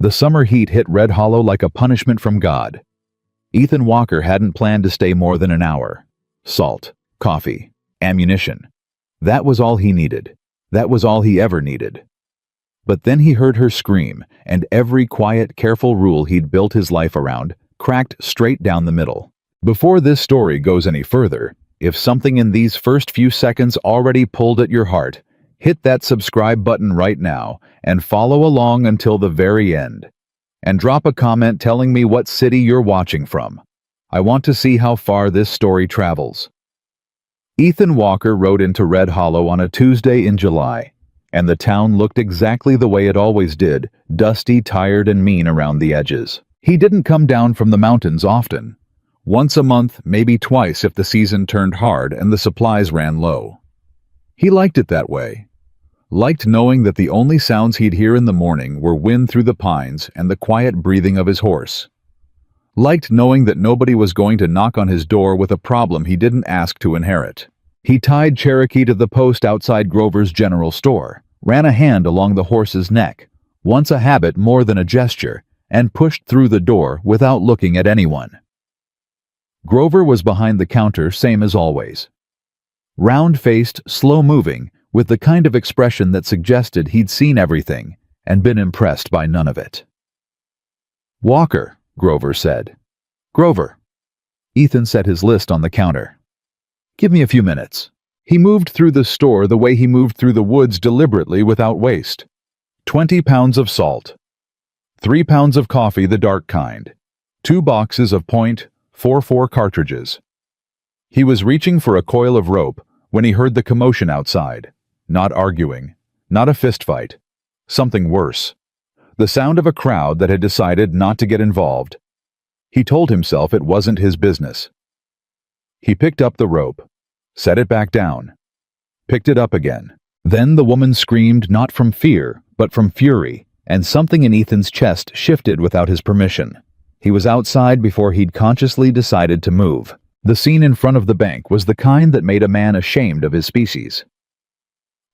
The summer heat hit Red Hollow like a punishment from God. Ethan Walker hadn't planned to stay more than an hour. Salt, coffee, ammunition. That was all he needed. That was all he ever needed. But then he heard her scream, and every quiet, careful rule he'd built his life around cracked straight down the middle. Before this story goes any further, if something in these first few seconds already pulled at your heart, hit that subscribe button right now and follow along until the very end. And drop a comment telling me what city you're watching from. I want to see how far this story travels. Ethan Walker rode into Red Hollow on a Tuesday in July, and the town looked exactly the way it always did, dusty, tired, and mean around the edges. He didn't come down from the mountains often. Once a month, maybe twice if the season turned hard and the supplies ran low. He liked it that way. Liked knowing that the only sounds he'd hear in the morning were wind through the pines and the quiet breathing of his horse. Liked knowing that nobody was going to knock on his door with a problem he didn't ask to inherit. He tied Cherokee to the post outside Grover's general store, ran a hand along the horse's neck, once a habit more than a gesture, and pushed through the door without looking at anyone. Grover was behind the counter, same as always. Round-faced, slow-moving, with the kind of expression that suggested he'd seen everything and been impressed by none of it. "Walker," Grover said. "Grover." Ethan set his list on the counter. "Give me a few minutes." He moved through the store the way he moved through the woods, deliberately without waste. 20 pounds of salt. 3 pounds of coffee, the dark kind. 2 boxes of .44 cartridges. He was reaching for a coil of rope when he heard the commotion outside. Not arguing. Not a fistfight. Something worse. The sound of a crowd that had decided not to get involved. He told himself it wasn't his business. He picked up the rope. Set it back down. Picked it up again. Then the woman screamed, not from fear, but from fury, and something in Ethan's chest shifted without his permission. He was outside before he'd consciously decided to move. The scene in front of the bank was the kind that made a man ashamed of his species.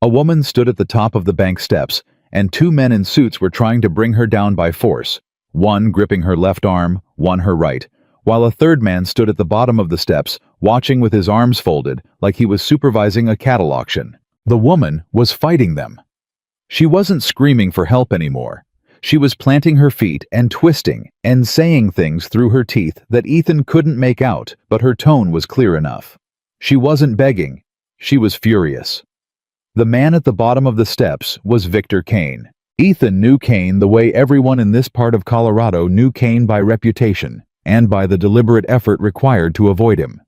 A woman stood at the top of the bank steps, and 2 men in suits were trying to bring her down by force, one gripping her left arm, one her right, while a third man stood at the bottom of the steps, watching with his arms folded like he was supervising a cattle auction. The woman was fighting them. She wasn't screaming for help anymore. She was planting her feet and twisting and saying things through her teeth that Ethan couldn't make out, but her tone was clear enough. She wasn't begging. She was furious. The man at the bottom of the steps was Victor Kane. Ethan knew Kane the way everyone in this part of Colorado knew Kane, by reputation and by the deliberate effort required to avoid him.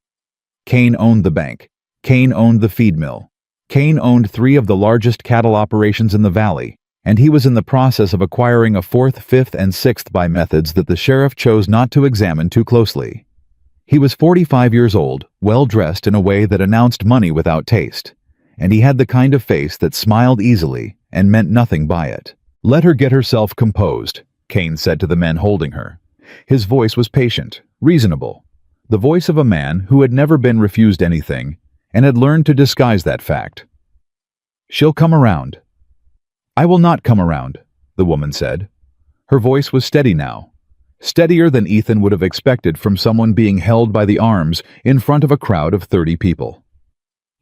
Kane owned the bank. Kane owned the feed mill. Kane owned 3 of the largest cattle operations in the valley, and he was in the process of acquiring a 4th, 5th, and 6th by methods that the sheriff chose not to examine too closely. He was 45 years old, well-dressed in a way that announced money without taste, and he had the kind of face that smiled easily and meant nothing by it. "Let her get herself composed," Kane said to the men holding her. His voice was patient, reasonable, the voice of a man who had never been refused anything and had learned to disguise that fact. "She'll come around." "I will not come around," the woman said. Her voice was steady now, steadier than Ethan would have expected from someone being held by the arms in front of a crowd of 30 people.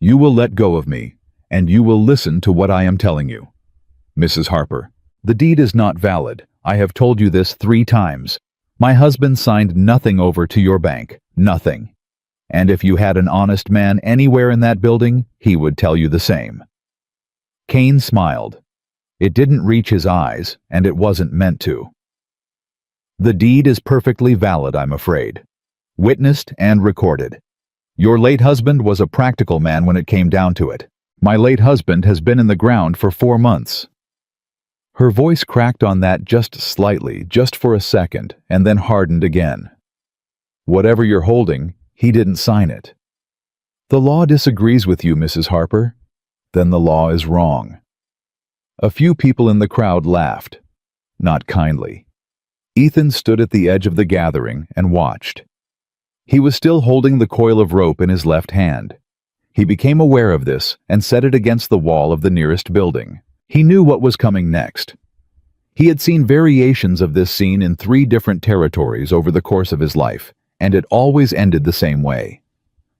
"You will let go of me, and you will listen to what I am telling you. Mrs. Harper, the deed is not valid. I have told you this 3 times. My husband signed nothing over to your bank, nothing. And if you had an honest man anywhere in that building, he would tell you the same." Kane smiled. It didn't reach his eyes, and it wasn't meant to. "The deed is perfectly valid, I'm afraid. Witnessed and recorded. Your late husband was a practical man when it came down to it. My late husband has been in the ground for 4 months. Her voice cracked on that just slightly, just for a second, and then hardened again. "Whatever you're holding, he didn't sign it." "The law disagrees with you, Mrs. Harper. Then the law is wrong." A few people in the crowd laughed, not kindly. Ethan stood at the edge of the gathering and watched. He was still holding the coil of rope in his left hand. He became aware of this and set it against the wall of the nearest building. He knew what was coming next. He had seen variations of this scene in 3 different territories over the course of his life, and it always ended the same way.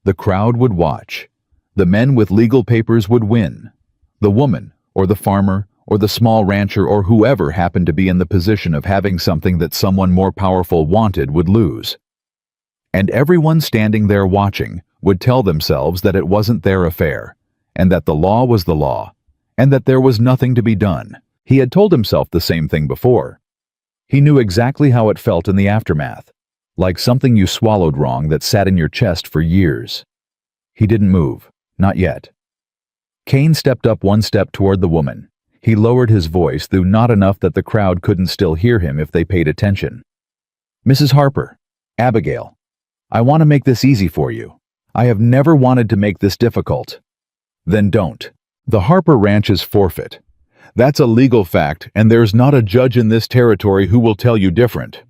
The crowd would watch. The men with legal papers would win. The woman, or the farmer, or the small rancher, or whoever happened to be in the position of having something that someone more powerful wanted would lose. And everyone standing there watching would tell themselves that it wasn't their affair, and that the law was the law, and that there was nothing to be done. He had told himself the same thing before. He knew exactly how it felt in the aftermath, like something you swallowed wrong that sat in your chest for years. He didn't move, not yet. Kane stepped up 1 step toward the woman. He lowered his voice, though not enough that the crowd couldn't still hear him if they paid attention. "Mrs. Harper, Abigail, I want to make this easy for you. I have never wanted to make this difficult." "Then don't. The Harper Ranch is forfeit. That's a legal fact, and there's not a judge in this territory who will tell you different."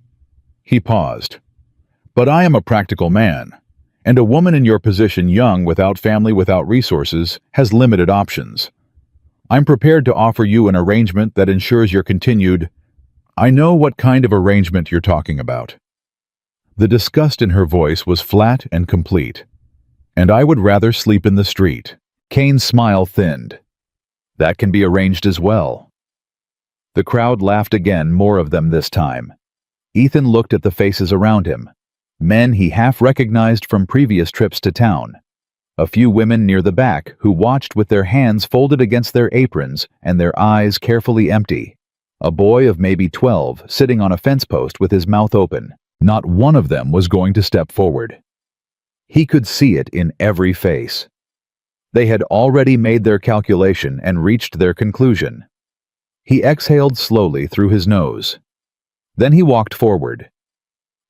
He paused. "But I am a practical man, and a woman in your position, young, without family, without resources, has limited options. I'm prepared to offer you an arrangement that ensures your continued—" "I know what kind of arrangement you're talking about." The disgust in her voice was flat and complete. "And I would rather sleep in the street." Kane's smile thinned. "That can be arranged as well." The crowd laughed again, more of them this time. Ethan looked at the faces around him, men he half recognized from previous trips to town. A few women near the back who watched with their hands folded against their aprons and their eyes carefully empty. A boy of maybe 12 sitting on a fence post with his mouth open. Not one of them was going to step forward. He could see it in every face. They had already made their calculation and reached their conclusion. He exhaled slowly through his nose. Then he walked forward.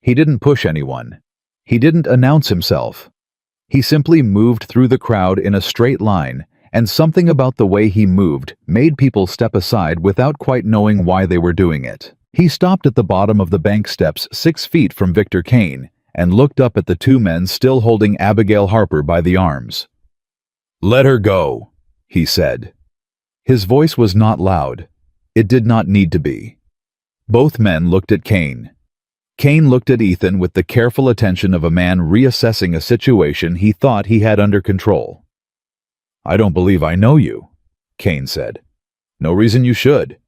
He didn't push anyone. He didn't announce himself. He simply moved through the crowd in a straight line, and something about the way he moved made people step aside without quite knowing why they were doing it. He stopped at the bottom of the bank steps 6 feet from Victor Kane and looked up at the 2 men still holding Abigail Harper by the arms. "Let her go," he said. His voice was not loud. It did not need to be. Both men looked at Kane. Kane looked at Ethan with the careful attention of a man reassessing a situation he thought he had under control. "I don't believe I know you," Kane said. "No reason you should."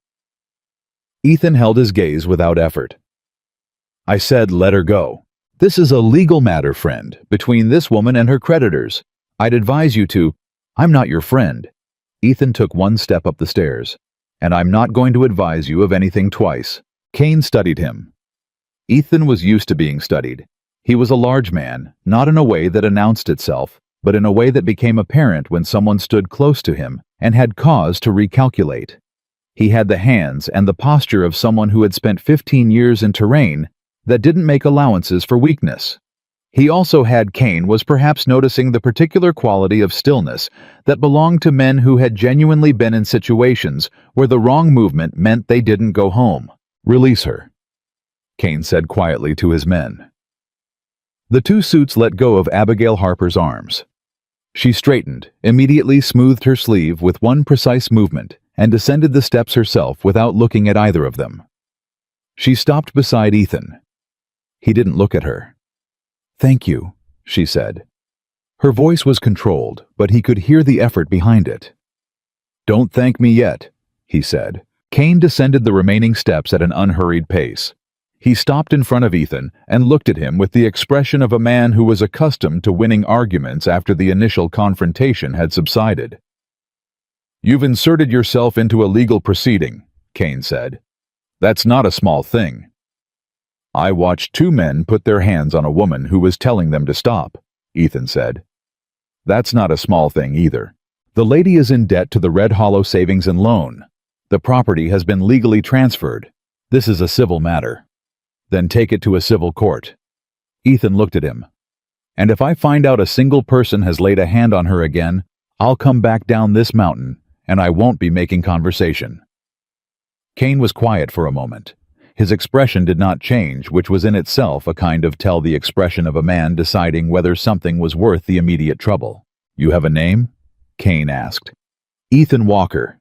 Ethan held his gaze without effort. "I said let her go. This is a legal matter, friend, between this woman and her creditors. I'd advise you to—" "I'm not your friend." Ethan took 1 step up the stairs. "And I'm not going to advise you of anything twice." Kane studied him. Ethan was used to being studied. He was a large man, not in a way that announced itself, but in a way that became apparent when someone stood close to him and had cause to recalculate. He had the hands and the posture of someone who had spent 15 years in terrain that didn't make allowances for weakness. He also had— Kane was perhaps noticing the particular quality of stillness that belonged to men who had genuinely been in situations where the wrong movement meant they didn't go home. "Release her," Kane said quietly to his men. The 2 suits let go of Abigail Harper's arms. She straightened, immediately smoothed her sleeve with 1 precise movement, and descended the steps herself without looking at either of them. She stopped beside Ethan. He didn't look at her. "Thank you," she said. Her voice was controlled, but he could hear the effort behind it. "Don't thank me yet," he said. Kane descended the remaining steps at an unhurried pace. He stopped in front of Ethan and looked at him with the expression of a man who was accustomed to winning arguments after the initial confrontation had subsided. "You've inserted yourself into a legal proceeding," Kane said. "That's not a small thing." "I watched 2 men put their hands on a woman who was telling them to stop," Ethan said. "That's not a small thing either. The lady is in debt to the Red Hollow Savings and Loan. The property has been legally transferred. This is a civil matter." "Then take it to a civil court." Ethan looked at him. "And if I find out a single person has laid a hand on her again, I'll come back down this mountain, and I won't be making conversation." Kane was quiet for a moment. His expression did not change, which was in itself a kind of tell the expression of a man deciding whether something was worth the immediate trouble. "You have a name?" Kane asked. "Ethan Walker."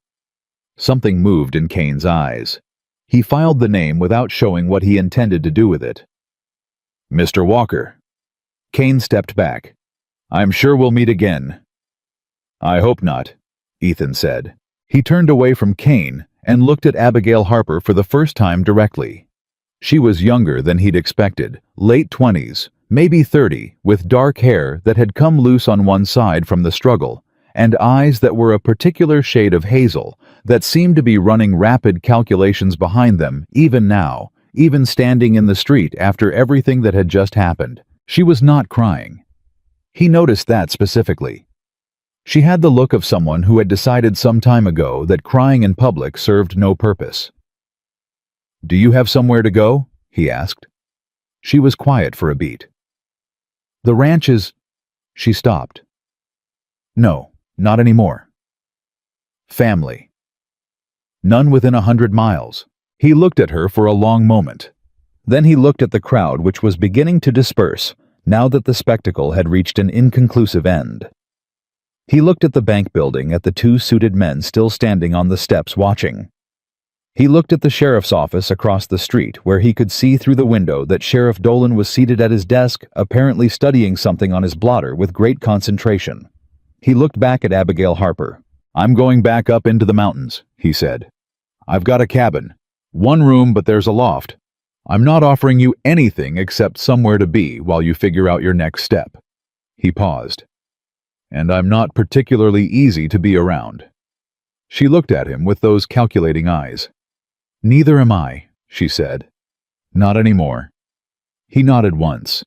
Something moved in Kane's eyes. He filed the name without showing what he intended to do with it. "Mr. Walker." Kane stepped back. "I'm sure we'll meet again." "I hope not," Ethan said. He turned away from Kane and looked at Abigail Harper for the first time directly. She was younger than he'd expected, late 20s, maybe 30, with dark hair that had come loose on one side from the struggle, and eyes that were a particular shade of hazel that seemed to be running rapid calculations behind them, even now, even standing in the street after everything that had just happened. She was not crying. He noticed that specifically. She had the look of someone who had decided some time ago that crying in public served no purpose. "Do you have somewhere to go?" he asked. She was quiet for a beat. "The ranch is—" She stopped. "No, not anymore." "Family." "None within 100 miles." He looked at her for a long moment. Then he looked at the crowd, which was beginning to disperse, now that the spectacle had reached an inconclusive end. He looked at the bank building, at the two suited men still standing on the steps watching. He looked at the sheriff's office across the street, where he could see through the window that Sheriff Dolan was seated at his desk, apparently studying something on his blotter with great concentration. He looked back at Abigail Harper. "I'm going back up into the mountains," he said. "I've got a cabin. One room, but there's a loft. I'm not offering you anything except somewhere to be while you figure out your next step." He paused. "And I'm not particularly easy to be around." She looked at him with those calculating eyes. "Neither am I," she said. "Not anymore." He nodded once.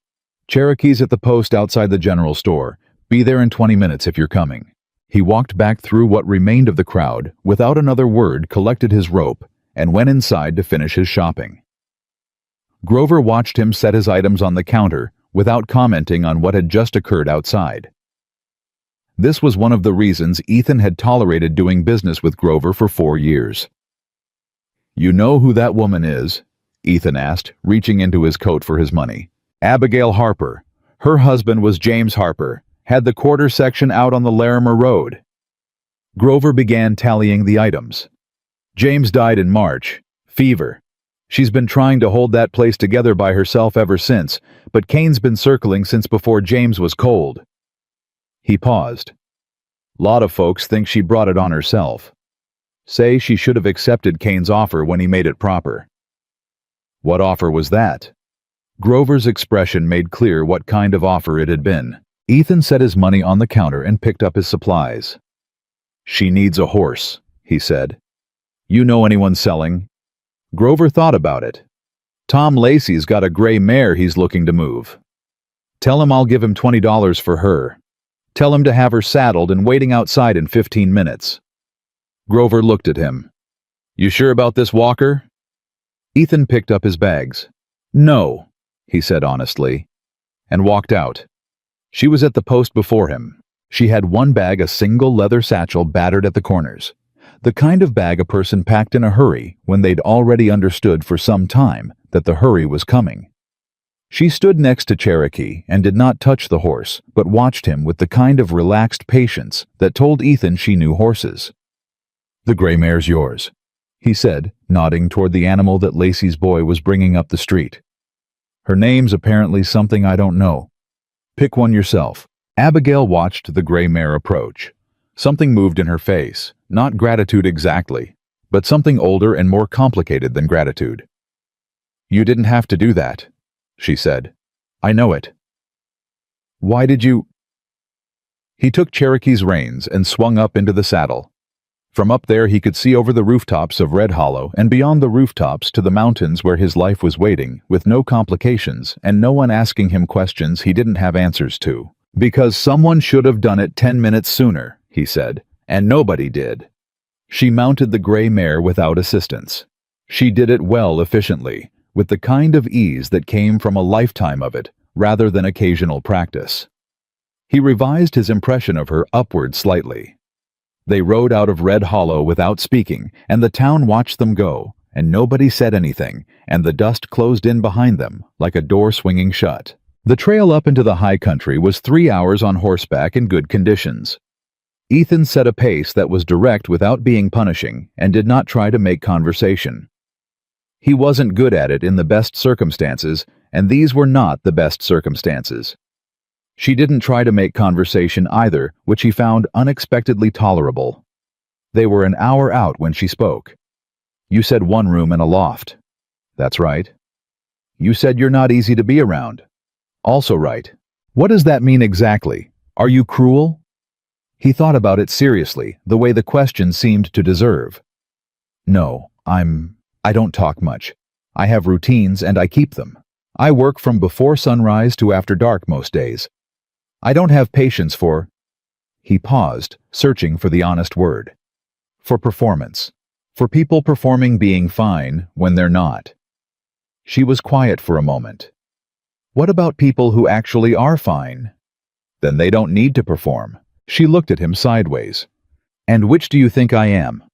"Cherokee's at the post outside the general store. Be there in 20 minutes if you're coming." He walked back through what remained of the crowd, without another word, collected his rope, and went inside to finish his shopping. Grover watched him set his items on the counter without commenting on what had just occurred outside. This was one of the reasons Ethan had tolerated doing business with Grover for 4 years. "You know who that woman is?" Ethan asked, reaching into his coat for his money. "Abigail Harper. Her husband was James Harper, had the quarter section out on the Larimer Road." Grover began tallying the items. "James died in March. Fever. She's been trying to hold that place together by herself ever since, but Kane's been circling since before James was cold." He paused. "Lot of folks think she brought it on herself. Say she should have accepted Kane's offer when he made it proper." "What offer was that?" Grover's expression made clear what kind of offer it had been. Ethan set his money on the counter and picked up his supplies. "She needs a horse," he said. "You know anyone selling?" Grover thought about it. "Tom Lacey's got a gray mare he's looking to move. Tell him I'll give him $20 for her. Tell him to have her saddled and waiting outside in 15 minutes. Grover looked at him. "You sure about this, Walker?" Ethan picked up his bags. "No," he said honestly, and walked out. She was at the post before him. She had one bag, a single leather satchel battered at the corners. The kind of bag a person packed in a hurry when they'd already understood for some time that the hurry was coming. She stood next to Cherokee and did not touch the horse, but watched him with the kind of relaxed patience that told Ethan she knew horses. "The gray mare's yours," he said, nodding toward the animal that Lacey's boy was bringing up the street. "Her name's apparently something I don't know. Pick one yourself." Abigail watched the gray mare approach. Something moved in her face, not gratitude exactly, but something older and more complicated than gratitude. "You didn't have to do that," she said. "I know it." "Why did you—" He took Cherokee's reins and swung up into the saddle. From up there he could see over the rooftops of Red Hollow and beyond the rooftops to the mountains where his life was waiting, with no complications and no one asking him questions he didn't have answers to. "Because someone should have done it 10 minutes sooner," he said, "and nobody did." She mounted the gray mare without assistance. She did it well, efficiently, with the kind of ease that came from a lifetime of it, rather than occasional practice. He revised his impression of her upward slightly. They rode out of Red Hollow without speaking, and the town watched them go, and nobody said anything, and the dust closed in behind them, like a door swinging shut. The trail up into the high country was 3 hours on horseback in good conditions. Ethan set a pace that was direct without being punishing, and did not try to make conversation. He wasn't good at it in the best circumstances, and these were not the best circumstances. She didn't try to make conversation either, which he found unexpectedly tolerable. They were an hour out when she spoke. You said one room and a loft. That's right. You said you're not easy to be around. Also right. What does that mean exactly? Are you cruel? He thought about it seriously, the way the question seemed to deserve. No, I don't talk much. I have routines and I keep them. I work from before sunrise to after dark most days. I don't have patience for... He paused, searching for the honest word. For performance. For people performing being fine when they're not. She was quiet for a moment. What about people who actually are fine? Then they don't need to perform. She looked at him sideways. And which do you think I am?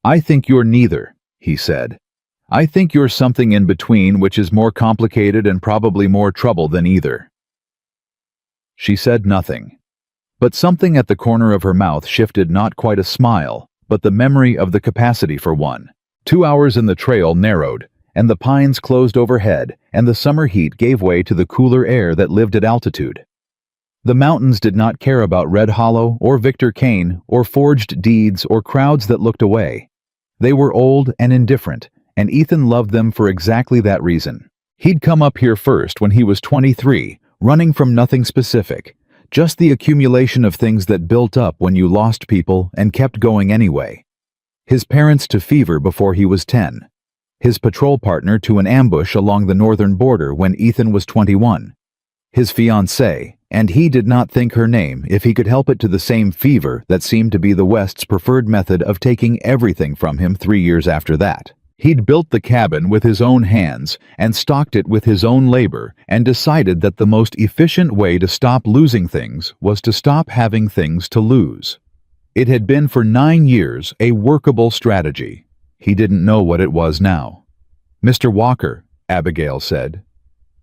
I think you're neither, he said. I think you're something in between, which is more complicated and probably more trouble than either. She said nothing. But something at the corner of her mouth shifted, not quite a smile, but the memory of the capacity for one. 2 hours in the trail narrowed, and the pines closed overhead, and the summer heat gave way to the cooler air that lived at altitude. The mountains did not care about Red Hollow or Victor Kane or forged deeds or crowds that looked away. They were old and indifferent, and Ethan loved them for exactly that reason. He'd come up here first when he was 23, running from nothing specific, just the accumulation of things that built up when you lost people and kept going anyway. His parents to fever before he was 10. His patrol partner to an ambush along the northern border when Ethan was 21. His fiancée, and he did not think her name if he could help it, to the same fever that seemed to be the West's preferred method of taking everything from him 3 years after that. He'd built the cabin with his own hands and stocked it with his own labor and decided that the most efficient way to stop losing things was to stop having things to lose. It had been for 9 years a workable strategy. He didn't know what it was now. Mr. Walker, Abigail said.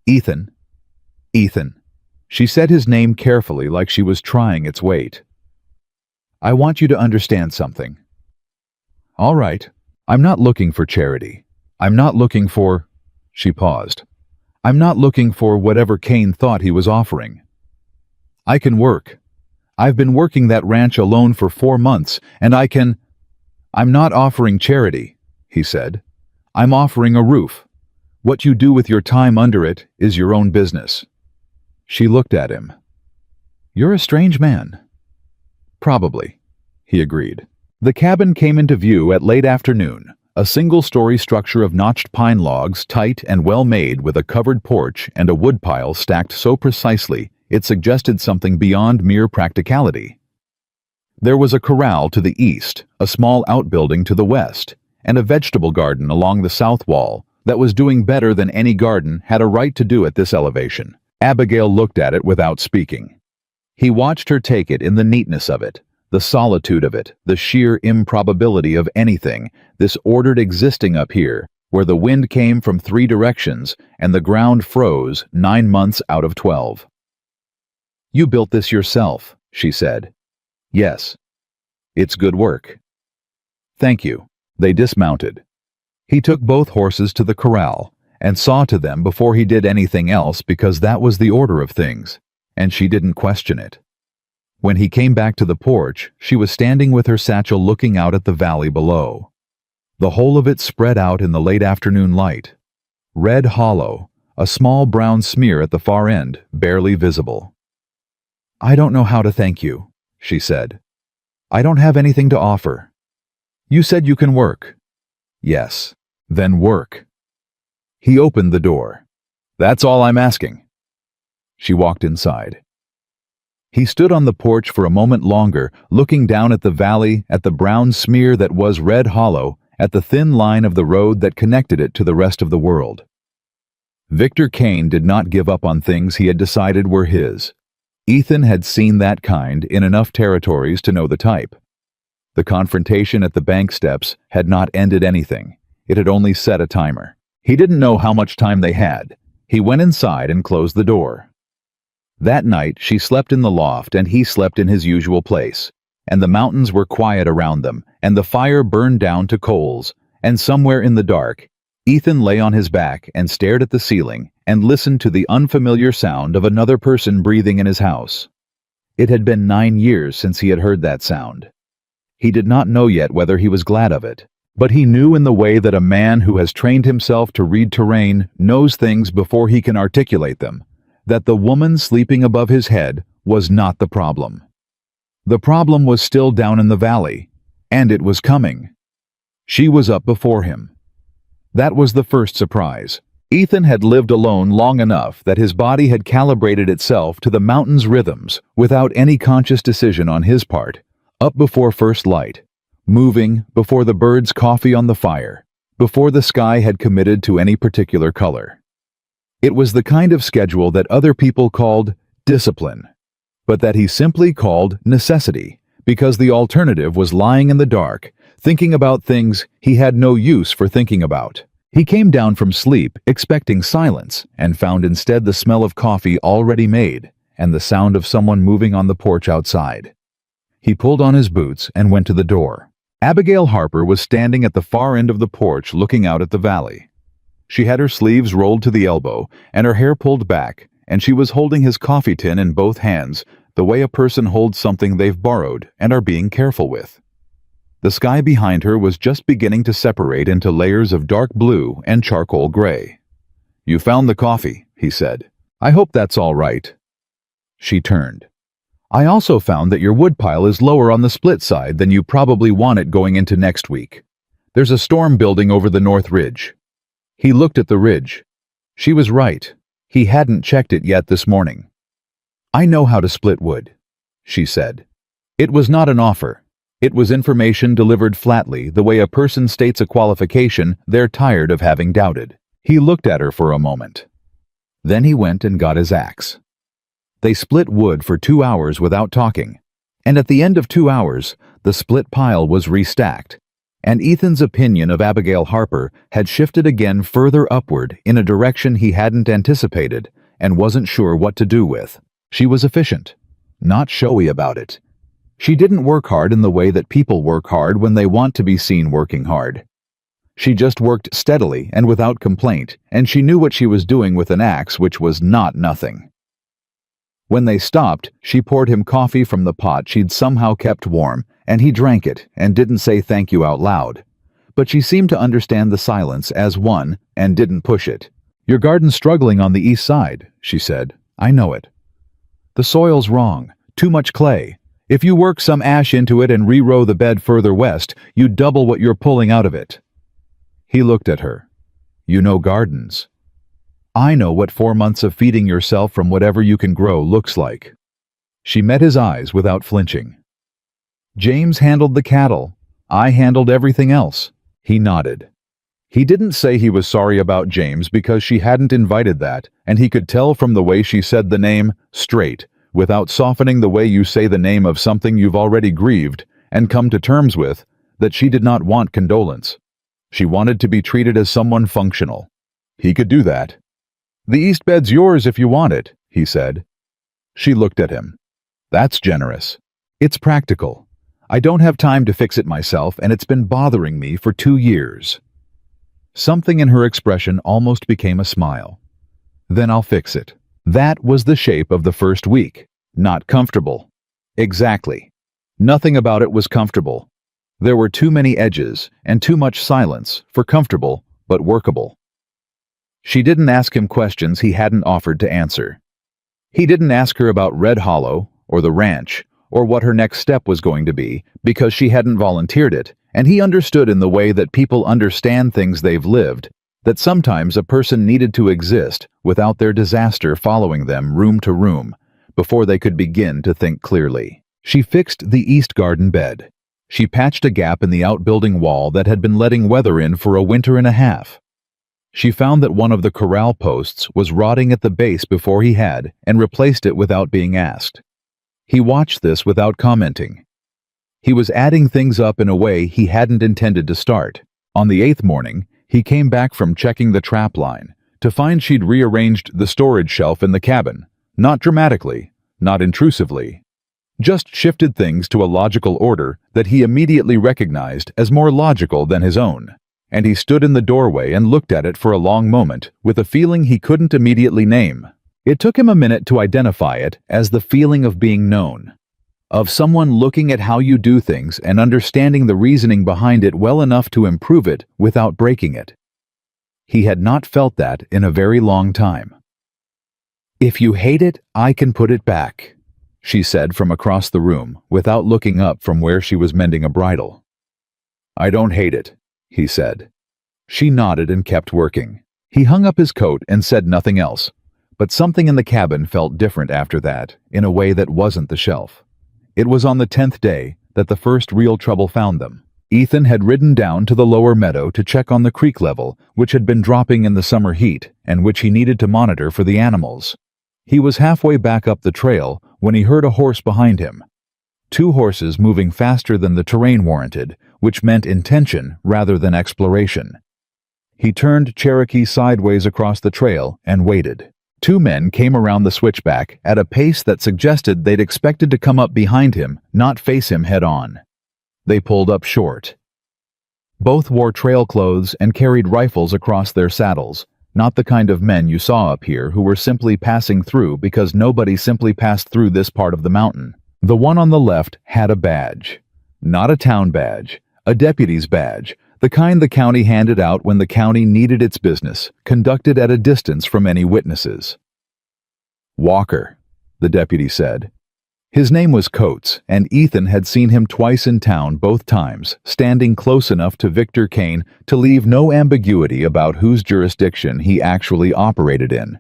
Ethan. Ethan. She said his name carefully, like she was trying its weight. I want you to understand something. All right. I'm not looking for charity. I'm not looking for... She paused. I'm not looking for whatever Kane thought he was offering. I can work. I've been working that ranch alone for 4 months, and I can... I'm not offering charity, he said. I'm offering a roof. What you do with your time under it is your own business. She looked at him. You're a strange man. Probably, he agreed. The cabin came into view at late afternoon, a single-story structure of notched pine logs, tight and well-made, with a covered porch and a woodpile stacked so precisely it suggested something beyond mere practicality. There was a corral to the east, a small outbuilding to the west, and a vegetable garden along the south wall that was doing better than any garden had a right to do at this elevation. Abigail looked at it without speaking. He watched her take it in the neatness of it, the solitude of it, the sheer improbability of anything, this ordered existing up here, where the wind came from 3 directions and the ground froze 9 months out of 12. You built this yourself, she said. Yes. It's good work. Thank you. They dismounted. He took both horses to the corral and saw to them before he did anything else, because that was the order of things, and she didn't question it. When he came back to the porch, she was standing with her satchel looking out at the valley below. The whole of it spread out in the late afternoon light. Red Hollow, a small brown smear at the far end, barely visible. I don't know how to thank you, she said. I don't have anything to offer. You said you can work. Yes. Then work. He opened the door. That's all I'm asking. She walked inside. He stood on the porch for a moment longer, looking down at the valley, at the brown smear that was Red Hollow, at the thin line of the road that connected it to the rest of the world. Victor Kane did not give up on things he had decided were his. Ethan had seen that kind in enough territories to know the type. The confrontation at the bank steps had not ended anything. It had only set a timer. He didn't know how much time they had. He went inside and closed the door. That night, she slept in the loft and he slept in his usual place, and the mountains were quiet around them, and the fire burned down to coals, and somewhere in the dark, Ethan lay on his back and stared at the ceiling and listened to the unfamiliar sound of another person breathing in his house. It had been 9 years since he had heard that sound. He did not know yet whether he was glad of it, but he knew in the way that a man who has trained himself to read terrain knows things before he can articulate them, that the woman sleeping above his head was not the problem. The problem was still down in the valley, and it was coming. She was up before him. That was the first surprise. Ethan had lived alone long enough that his body had calibrated itself to the mountain's rhythms without any conscious decision on his part, up before first light, moving before the birds' coffee on the fire, before the sky had committed to any particular color. It was the kind of schedule that other people called discipline, but that he simply called necessity, because the alternative was lying in the dark, thinking about things he had no use for thinking about. He came down from sleep expecting silence and found instead the smell of coffee already made and the sound of someone moving on the porch outside. He pulled on his boots and went to the door. Abigail Harper was standing at the far end of the porch looking out at the valley. She had her sleeves rolled to the elbow and her hair pulled back, and she was holding his coffee tin in both hands the way a person holds something they've borrowed and are being careful with. The sky behind her was just beginning to separate into layers of dark blue and charcoal gray. "You found the coffee," he said. "I hope that's all right." She turned. "I also found that your woodpile is lower on the split side than you probably want it going into next week. There's a storm building over the north ridge." He looked at the ridge. She was right. He hadn't checked it yet this morning. "I know how to split wood," she said. It was not an offer. It was information delivered flatly, the way a person states a qualification they're tired of having doubted. He looked at her for a moment. Then he went and got his axe. They split wood for 2 hours without talking, and at the end of 2 hours, the split pile was restacked, and Ethan's opinion of Abigail Harper had shifted again further upward in a direction he hadn't anticipated and wasn't sure what to do with. She was efficient, not showy about it. She didn't work hard in the way that people work hard when they want to be seen working hard. She just worked steadily and without complaint, and she knew what she was doing with an axe, which was not nothing. When they stopped, she poured him coffee from the pot she'd somehow kept warm, and he drank it and didn't say thank you out loud. But she seemed to understand the silence as one and didn't push it. "Your garden's struggling on the east side," she said. "I know it. The soil's wrong, too much clay. If you work some ash into it and re-row the bed further west, you double what you're pulling out of it." He looked at her. "You know gardens. I know what 4 months of feeding yourself from whatever you can grow looks like." She met his eyes without flinching. "James handled the cattle. I handled everything else." He nodded. He didn't say he was sorry about James because she hadn't invited that, and he could tell from the way she said the name straight, without softening the way you say the name of something you've already grieved and come to terms with, that she did not want condolence. She wanted to be treated as someone functional. He could do that. "The east bed's yours if you want it," he said. She looked at him. "That's generous. It's practical. I don't have time to fix it myself, and it's been bothering me for 2 years." Something in her expression almost became a smile. "Then I'll fix it." That was the shape of the first week. Not comfortable. Exactly. Nothing about it was comfortable. There were too many edges and too much silence for comfortable but workable. She didn't ask him questions he hadn't offered to answer. He didn't ask her about Red Hollow or the ranch or what her next step was going to be because she hadn't volunteered it, and he understood in the way that people understand things they've lived that sometimes a person needed to exist without their disaster following them room to room before they could begin to think clearly. She fixed the east garden bed. She patched a gap in the outbuilding wall that had been letting weather in for a winter and a half. She found that one of the corral posts was rotting at the base before he had, and replaced it without being asked. He watched this without commenting. He was adding things up in a way he hadn't intended to start. On the 8th morning, he came back from checking the trap line to find she'd rearranged the storage shelf in the cabin, not dramatically, not intrusively, just shifted things to a logical order that he immediately recognized as more logical than his own. and he stood in the doorway and looked at it for a long moment with a feeling he couldn't immediately name. It took him a minute to identify it as the feeling of being known, of someone looking at how you do things and understanding the reasoning behind it well enough to improve it without breaking it. He had not felt that in a very long time. "If you hate it, I can put it back," she said from across the room without looking up from where she was mending a bridle. "I don't hate it," he said. She nodded and kept working. He hung up his coat and said nothing else, but something in the cabin felt different after that, in a way that wasn't the shelf. It was on the 10th day that the first real trouble found them. Ethan had ridden down to the lower meadow to check on the creek level, which had been dropping in the summer heat and which he needed to monitor for the animals. He was halfway back up the trail when he heard a horse behind him. 2 horses moving faster than the terrain warranted, which meant intention rather than exploration. He turned Cherokee sideways across the trail and waited. 2 men came around the switchback at a pace that suggested they'd expected to come up behind him, not face him head-on. They pulled up short. Both wore trail clothes and carried rifles across their saddles, not the kind of men you saw up here who were simply passing through because nobody simply passed through this part of the mountain. The one on the left had a badge. Not a town badge, a deputy's badge, the kind the county handed out when the county needed its business, conducted at a distance from any witnesses. "Walker," the deputy said. His name was Coates, and Ethan had seen him twice in town, both times, standing close enough to Victor Kane to leave no ambiguity about whose jurisdiction he actually operated in.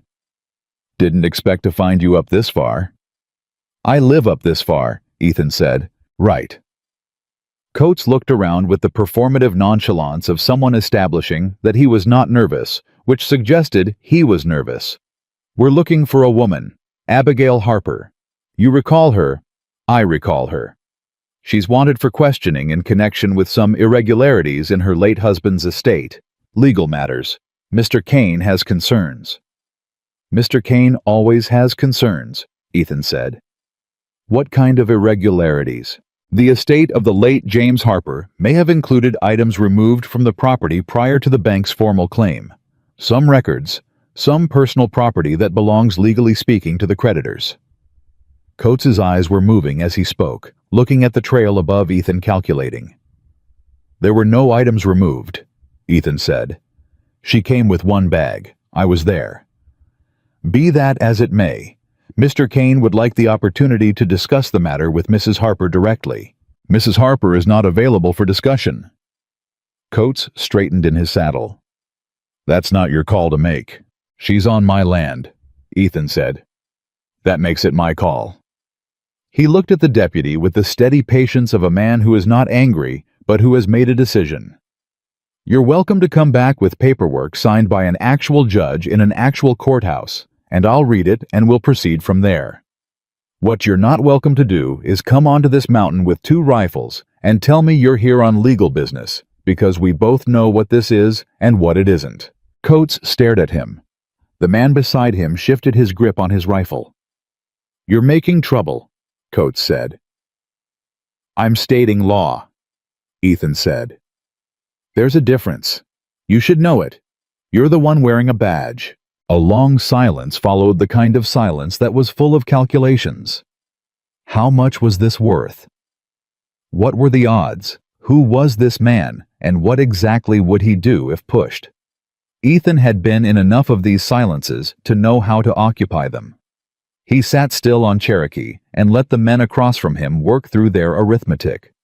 "Didn't expect to find you up this far." "I live up this far," Ethan said. "Right." Coates looked around with the performative nonchalance of someone establishing that he was not nervous, which suggested he was nervous. "We're looking for a woman, Abigail Harper. You recall her?" "I recall her. She's wanted for questioning in connection with some irregularities in her late husband's estate. Legal matters. Mr. Kane has concerns." "Mr. Kane always has concerns," Ethan said. "What kind of irregularities?" "The estate of the late James Harper may have included items removed from the property prior to the bank's formal claim. Some records, some personal property that belongs legally speaking to the creditors." Coates's eyes were moving as he spoke, looking at the trail above Ethan, calculating. "There were no items removed," Ethan said. "She came with 1 bag. I was there." "Be that as it may, Mr. Kane would like the opportunity to discuss the matter with Mrs. Harper directly. Mrs. Harper is not available for discussion." Coates straightened in his saddle. "That's not your call to make. She's on my land," Ethan said. "That makes it my call." He looked at the deputy with the steady patience of a man who is not angry, but who has made a decision. "You're welcome to come back with paperwork signed by an actual judge in an actual courthouse, and I'll read it and we'll proceed from there. What you're not welcome to do is come onto this mountain with 2 rifles and tell me you're here on legal business, because we both know what this is and what it isn't." Coates stared at him. The man beside him shifted his grip on his rifle. "You're making trouble," Coates said. "I'm stating law," Ethan said. "There's a difference. You should know it. You're the one wearing a badge." A long silence followed, the kind of silence that was full of calculations. How much was this worth? What were the odds? Who was this man, and what exactly would he do if pushed? Ethan had been in enough of these silences to know how to occupy them. He sat still on Cherokee and let the men across from him work through their arithmetic.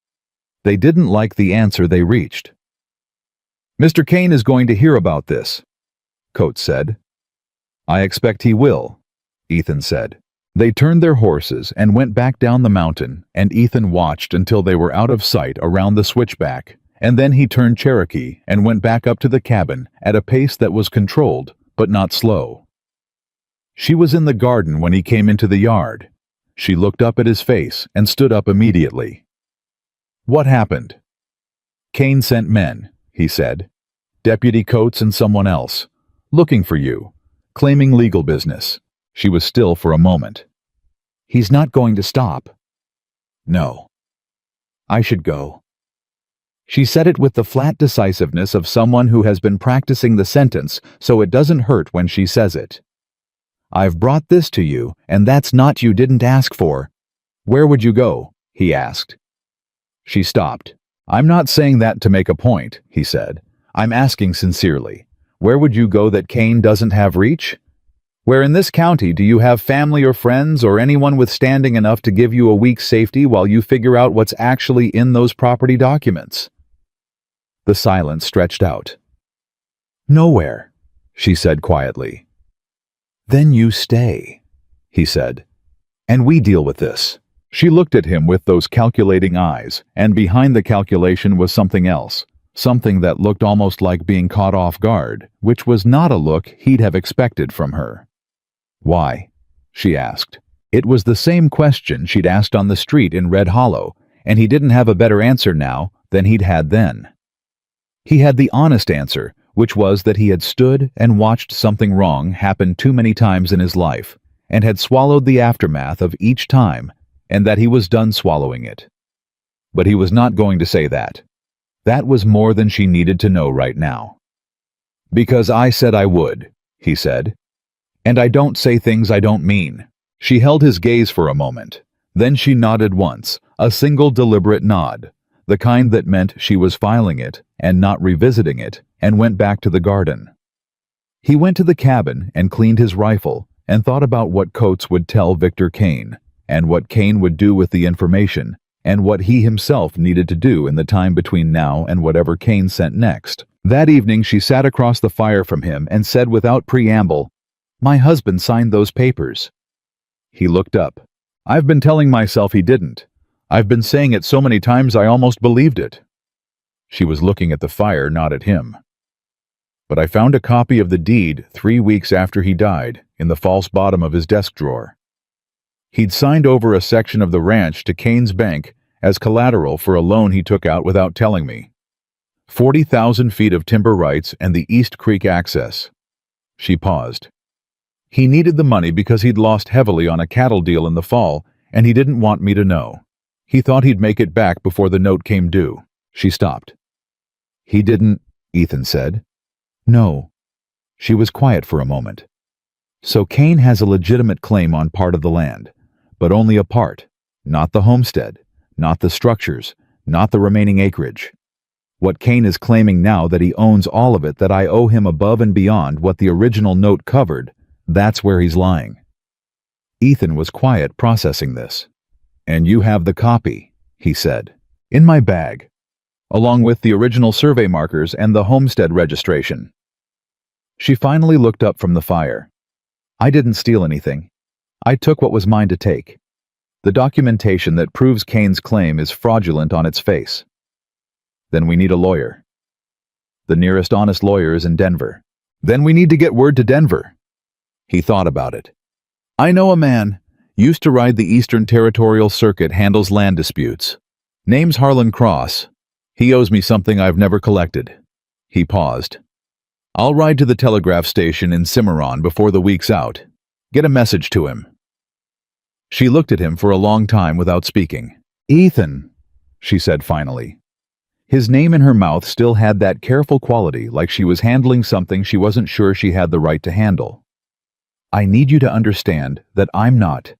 They didn't like the answer they reached. "Mr. Kane is going to hear about this," Coates said. "I expect he will," Ethan said. They turned their horses and went back down the mountain, and Ethan watched until they were out of sight around the switchback, and then he turned Cherokee and went back up to the cabin at a pace that was controlled but not slow. She was in the garden when he came into the yard. She looked up at his face and stood up immediately. "What happened?" "Kane sent men," he said. "Deputy Coates and someone else. Looking for you. Claiming legal business." She was still for a moment. "He's not going to stop." "No." "I should go." She said it with the flat decisiveness of someone who has been practicing the sentence so it doesn't hurt when she says it. "I've brought this to you, and that's not you didn't ask for." "Where would you go?" he asked. She stopped. "I'm not saying that to make a point," he said. "I'm asking sincerely. Where would you go that Kane doesn't have reach? Where in this county do you have family or friends or anyone with standing enough to give you a week's safety while you figure out what's actually in those property documents?" The silence stretched out. "Nowhere," she said quietly. "Then you stay," he said. "And we deal with this." She looked at him with those calculating eyes, and behind the calculation was something else, something that looked almost like being caught off guard, which was not a look he'd have expected from her. "Why?" she asked. It was the same question she'd asked on the street in Red Hollow, and he didn't have a better answer now than he'd had then. He had the honest answer, which was that he had stood and watched something wrong happen too many times in his life, and had swallowed the aftermath of each time, and that he was done swallowing it. But he was not going to say that. That was more than she needed to know right now. "Because I said I would," he said. "And I don't say things I don't mean." She held his gaze for a moment. Then she nodded once, a single deliberate nod, the kind that meant she was filing it and not revisiting it, and went back to the garden. He went to the cabin and cleaned his rifle and thought about what Coates would tell Victor Kane, and what Kane would do with the information, and what he himself needed to do in the time between now and whatever Kane sent next. That evening she sat across the fire from him and said without preamble, "My husband signed those papers." He looked up. "I've been telling myself he didn't. I've been saying it so many times I almost believed it." She was looking at the fire, not at him. "But I found a copy of the deed 3 weeks after he died in the false bottom of his desk drawer. He'd signed over a section of the ranch to Kane's bank as collateral for a loan he took out without telling me. 40,000 feet of timber rights and the East Creek access." She paused. "He needed the money because he'd lost heavily on a cattle deal in the fall, and he didn't want me to know. He thought he'd make it back before the note came due." She stopped. "He didn't," Ethan said. "No." She was quiet for a moment. "So Kane has a legitimate claim on part of the land, but only a part, not the homestead, not the structures, not the remaining acreage. What Kane is claiming now that he owns all of it that I owe him above and beyond what the original note covered, that's where he's lying." Ethan was quiet, processing this. "And you have the copy," he said. "In my bag, along with the original survey markers and the homestead registration." She finally looked up from the fire. "I didn't steal anything. I took what was mine to take. The documentation that proves Kane's claim is fraudulent on its face." "Then we need a lawyer." "The nearest honest lawyer is in Denver." "Then we need to get word to Denver." He thought about it. "I know a man. Used to ride the Eastern Territorial Circuit, handles land disputes. Name's Harlan Cross. He owes me something I've never collected." He paused. "I'll ride to the telegraph station in Cimarron before the week's out. Get a message to him." She looked at him for a long time without speaking. "Ethan," she said finally. His name in her mouth still had that careful quality, like she was handling something she wasn't sure she had the right to handle. "I need you to understand that I'm not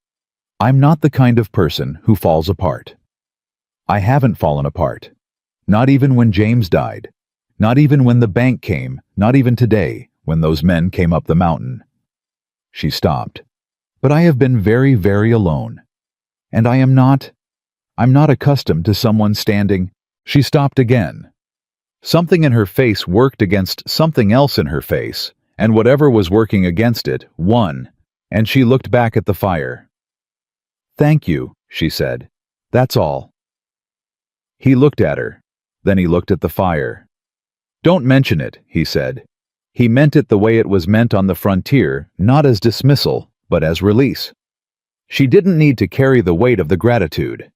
the kind of person who falls apart. I haven't fallen apart. Not even when James died. Not even when the bank came. Not even today, when those men came up the mountain." She stopped. "But I have been very, very alone. And I'm not accustomed to someone standing." She stopped again. Something in her face worked against something else in her face, and whatever was working against it won, and she looked back at the fire. "Thank you," she said. "That's all." He looked at her. Then he looked at the fire. "Don't mention it," he said. He meant it the way it was meant on the frontier, not as dismissal, but as release. She didn't need to carry the weight of the gratitude.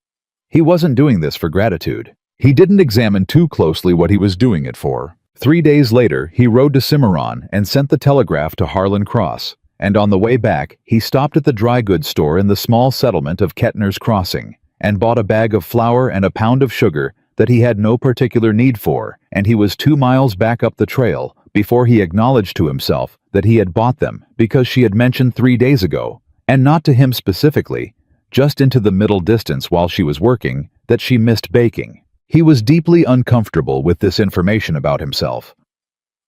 He wasn't doing this for gratitude. He didn't examine too closely what he was doing it for. 3 days later, he rode to Cimarron and sent the telegraph to Harlan Cross, and on the way back, he stopped at the dry goods store in the small settlement of Kettner's Crossing and bought a bag of flour and a pound of sugar that he had no particular need for, and he was 2 miles back up the trail before he acknowledged to himself that he had bought them because she had mentioned 3 days ago, and not to him specifically, just into the middle distance while she was working, that she missed baking. He was deeply uncomfortable with this information about himself.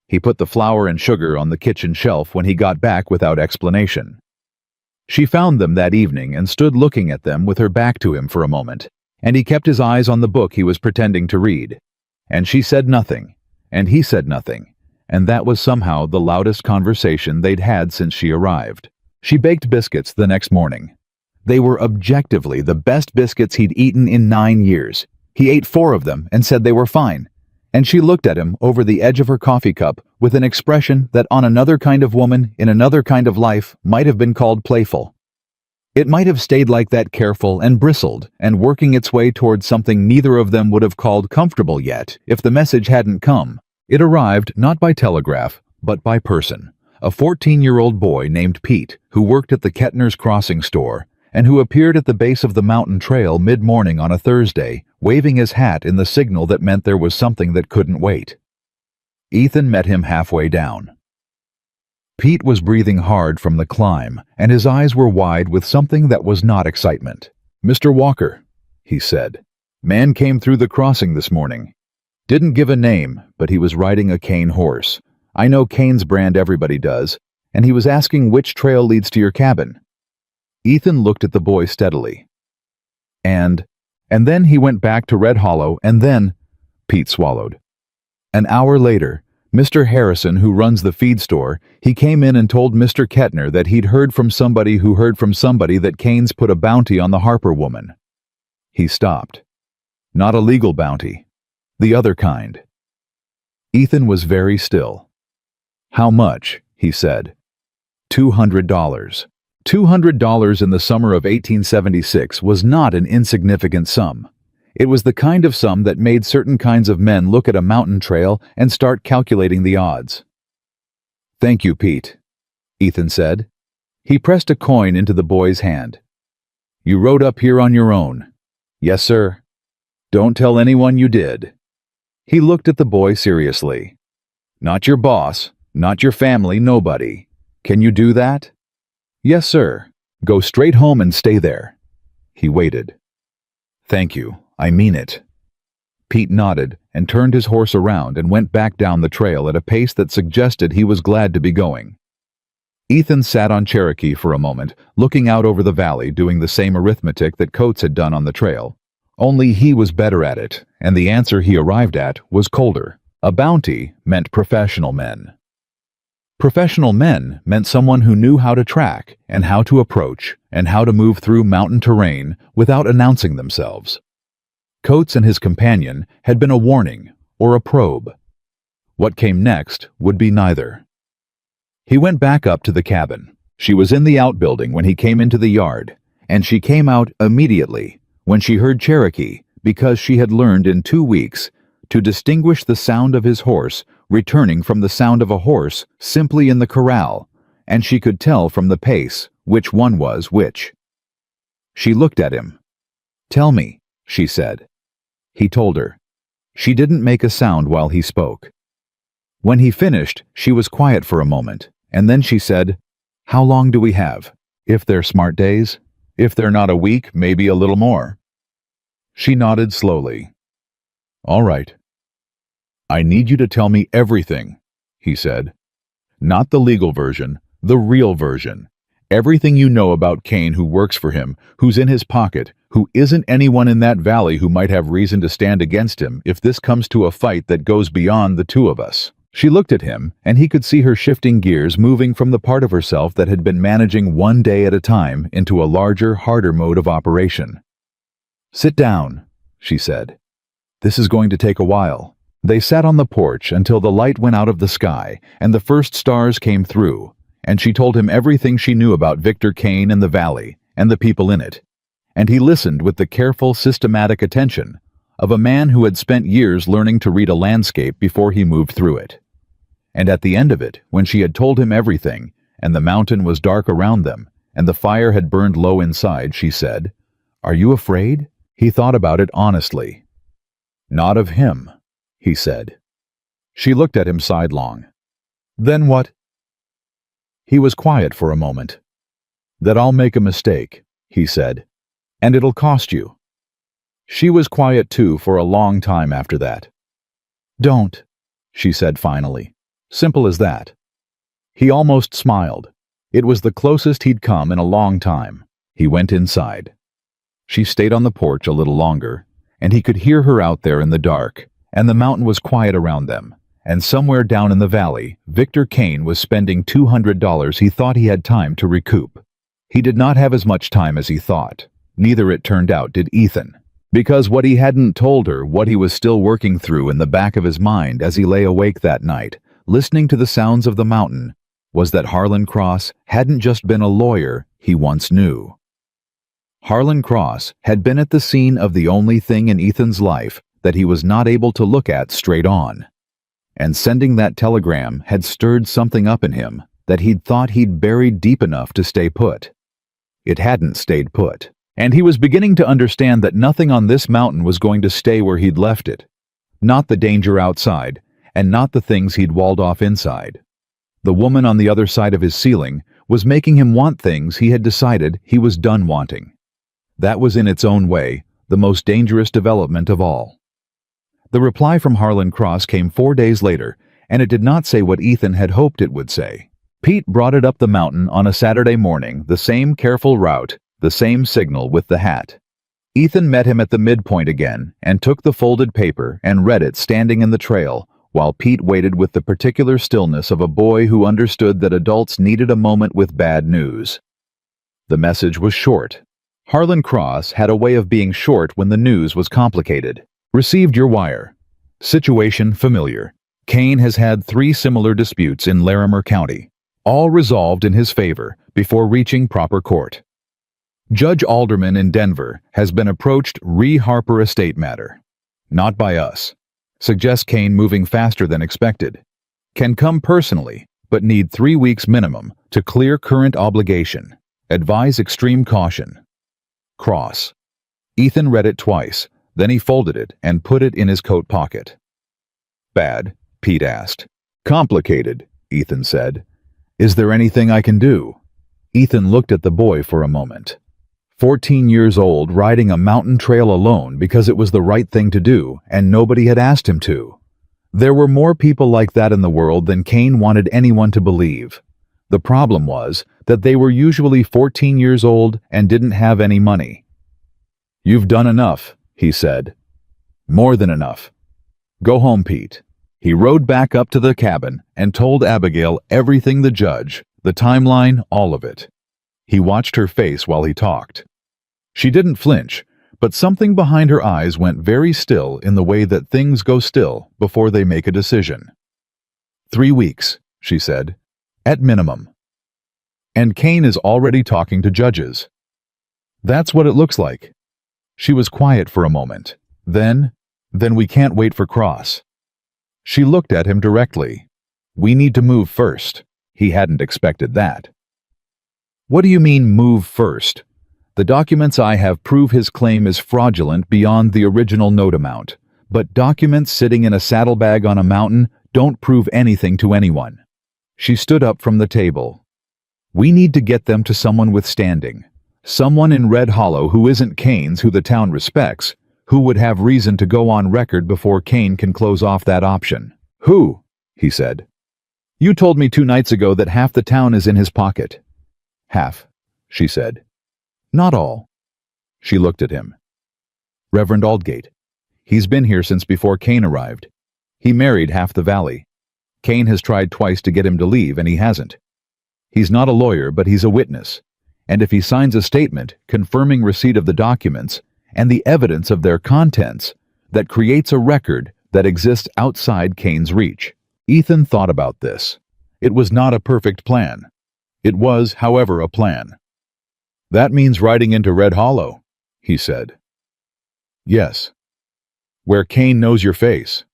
He put the flour and sugar on the kitchen shelf when he got back without explanation. She found them that evening and stood looking at them with her back to him for a moment, and he kept his eyes on the book he was pretending to read. And she said nothing, and he said nothing, and that was somehow the loudest conversation they'd had since she arrived. She baked biscuits the next morning. They were objectively the best biscuits he'd eaten in 9 years. He ate 4 of them and said they were fine, and she looked at him over the edge of her coffee cup with an expression that on another kind of woman in another kind of life might have been called playful. It might have stayed like that, careful and bristled and working its way towards something neither of them would have called comfortable yet if the message hadn't come. It arrived not by telegraph, but by person. A 14-year-old boy named Pete, who worked at the Kettner's Crossing store, and who appeared at the base of the mountain trail mid-morning on a Thursday, waving his hat in the signal that meant there was something that couldn't wait. Ethan met him halfway down. Pete was breathing hard from the climb, and his eyes were wide with something that was not excitement. "Mr. Walker," he said. "Man came through the crossing this morning. Didn't give a name, but he was riding a cane horse. I know Cane's brand, everybody does, and he was asking which trail leads to your cabin." Ethan looked at the boy steadily. And then he went back to Red Hollow, and then, Pete swallowed. An hour later, Mr. Harrison, who runs the feed store, he came in and told Mr. Kettner that he'd heard from somebody who heard from somebody that Cane's put a bounty on the Harper woman. He stopped. Not a legal bounty. The other kind. Ethan was very still. "How much?" he said. $200. $200 in the summer of 1876 was not an insignificant sum. It was the kind of sum that made certain kinds of men look at a mountain trail and start calculating the odds. "Thank you, Pete," Ethan said. He pressed a coin into the boy's hand. "You rode up here on your own?" "Yes, sir." "Don't tell anyone you did." He looked at the boy seriously. "Not your boss, not your family, nobody. Can you do that?" "Yes, sir. Go straight home and stay there." He waited. "Thank you. I mean it." Pete nodded and turned his horse around and went back down the trail at a pace that suggested he was glad to be going. Ethan sat on Cherokee for a moment, looking out over the valley, doing the same arithmetic that Coates had done on the trail. Only he was better at it, and the answer he arrived at was colder. A bounty meant professional men. Professional men meant someone who knew how to track and how to approach and how to move through mountain terrain without announcing themselves. Coates and his companion had been a warning or a probe. What came next would be neither. He went back up to the cabin. She was in the outbuilding when he came into the yard, and she came out immediately when she heard Cherokee, because she had learned in 2 weeks to distinguish the sound of his horse returning from the sound of a horse simply in the corral, and she could tell from the pace which one was which. She looked at him. "Tell me," she said. He told her. She didn't make a sound while he spoke. When he finished, she was quiet for a moment, and then she said, "How long do we have? If they're smart days? If they're not a week, maybe a little more." She nodded slowly. "All right." "I need you to tell me everything," he said. "Not the legal version, the real version. Everything you know about Cane, who works for him, who's in his pocket, who isn't anyone in that valley who might have reason to stand against him if this comes to a fight that goes beyond the two of us." She looked at him, and he could see her shifting gears moving from the part of herself that had been managing one day at a time into a larger, harder mode of operation. "Sit down," she said. "This is going to take a while." They sat on the porch until the light went out of the sky and the first stars came through, and she told him everything she knew about Victor Cane and the valley and the people in it. And he listened with the careful, systematic attention of a man who had spent years learning to read a landscape before he moved through it. And at the end of it, when she had told him everything, and the mountain was dark around them, and the fire had burned low inside, she said, "Are you afraid?" He thought about it honestly. Not of him, he said. She looked at him sidelong. Then what? He was quiet for a moment. That I'll make a mistake, he said, and it'll cost you. She was quiet too for a long time after that. Don't, she said finally. Simple as that. He almost smiled. It was the closest he'd come in a long time. He went inside. She stayed on the porch a little longer, and he could hear her out there in the dark, and the mountain was quiet around them, and somewhere down in the valley, Victor Kane was spending $200 he thought he had time to recoup. He did not have as much time as he thought. Neither, it turned out, did Ethan. Because what he hadn't told her, what he was still working through in the back of his mind as he lay awake that night, listening to the sounds of the mountain, was that Harlan Cross hadn't just been a lawyer he once knew. Harlan Cross had been at the scene of the only thing in Ethan's life that he was not able to look at straight on. And sending that telegram had stirred something up in him that he'd thought he'd buried deep enough to stay put. It hadn't stayed put, and he was beginning to understand that nothing on this mountain was going to stay where he'd left it. Not the danger outside, and not the things he'd walled off inside. The woman on the other side of his ceiling was making him want things he had decided he was done wanting. That was in its own way the most dangerous development of all. The reply from Harlan Cross came 4 days later, and it did not say what Ethan had hoped it would say. Pete brought it up the mountain on a Saturday morning, the same careful route, the same signal with the hat. Ethan met him at the midpoint again and took the folded paper and read it standing in the trail, while Pete waited with the particular stillness of a boy who understood that adults needed a moment with bad news. The message was short. Harlan Cross had a way of being short when the news was complicated. Received your wire. Situation familiar. Kane has had 3 similar disputes in Larimer County, all resolved in his favor before reaching proper court. Judge Alderman in Denver has been approached re Harper estate matter. Not by us. Suggests Kane moving faster than expected. Can come personally, but need 3 weeks minimum to clear current obligation. Advise extreme caution. Cross. Ethan read it twice, then he folded it and put it in his coat pocket. Bad? Pete asked. Complicated, Ethan said. Is there anything I can do? Ethan looked at the boy for a moment. 14 years old, riding a mountain trail alone because it was the right thing to do, and nobody had asked him to. There were more people like that in the world than Kane wanted anyone to believe. The problem was that they were usually 14 years old and didn't have any money. You've done enough, he said. More than enough. Go home, Pete. He rode back up to the cabin and told Abigail everything, the judge, the timeline, all of it. He watched her face while he talked. She didn't flinch, but something behind her eyes went very still in the way that things go still before they make a decision. 3 weeks, she said, at minimum. And Kane is already talking to judges. That's what it looks like. She was quiet for a moment. Then we can't wait for Cross. She looked at him directly. We need to move first. He hadn't expected that. What do you mean, move first? The documents I have prove his claim is fraudulent beyond the original note amount, but documents sitting in a saddlebag on a mountain don't prove anything to anyone. She stood up from the table. We need to get them to someone with standing. Someone in Red Hollow who isn't Kane's, who the town respects, who would have reason to go on record before Kane can close off that option. Who? He said. You told me 2 nights ago that half the town is in his pocket. Half, she said. Not all. She looked at him. Reverend Aldgate. He's been here since before Kane arrived. He married half the valley. Kane has tried twice to get him to leave, and he hasn't. He's not a lawyer, but he's a witness. And if he signs a statement confirming receipt of the documents and the evidence of their contents, that creates a record that exists outside Kane's reach. Ethan thought about this. It was not a perfect plan. It was, however, a plan. That means riding into Red Hollow, he said. Yes. Where Kane knows your face.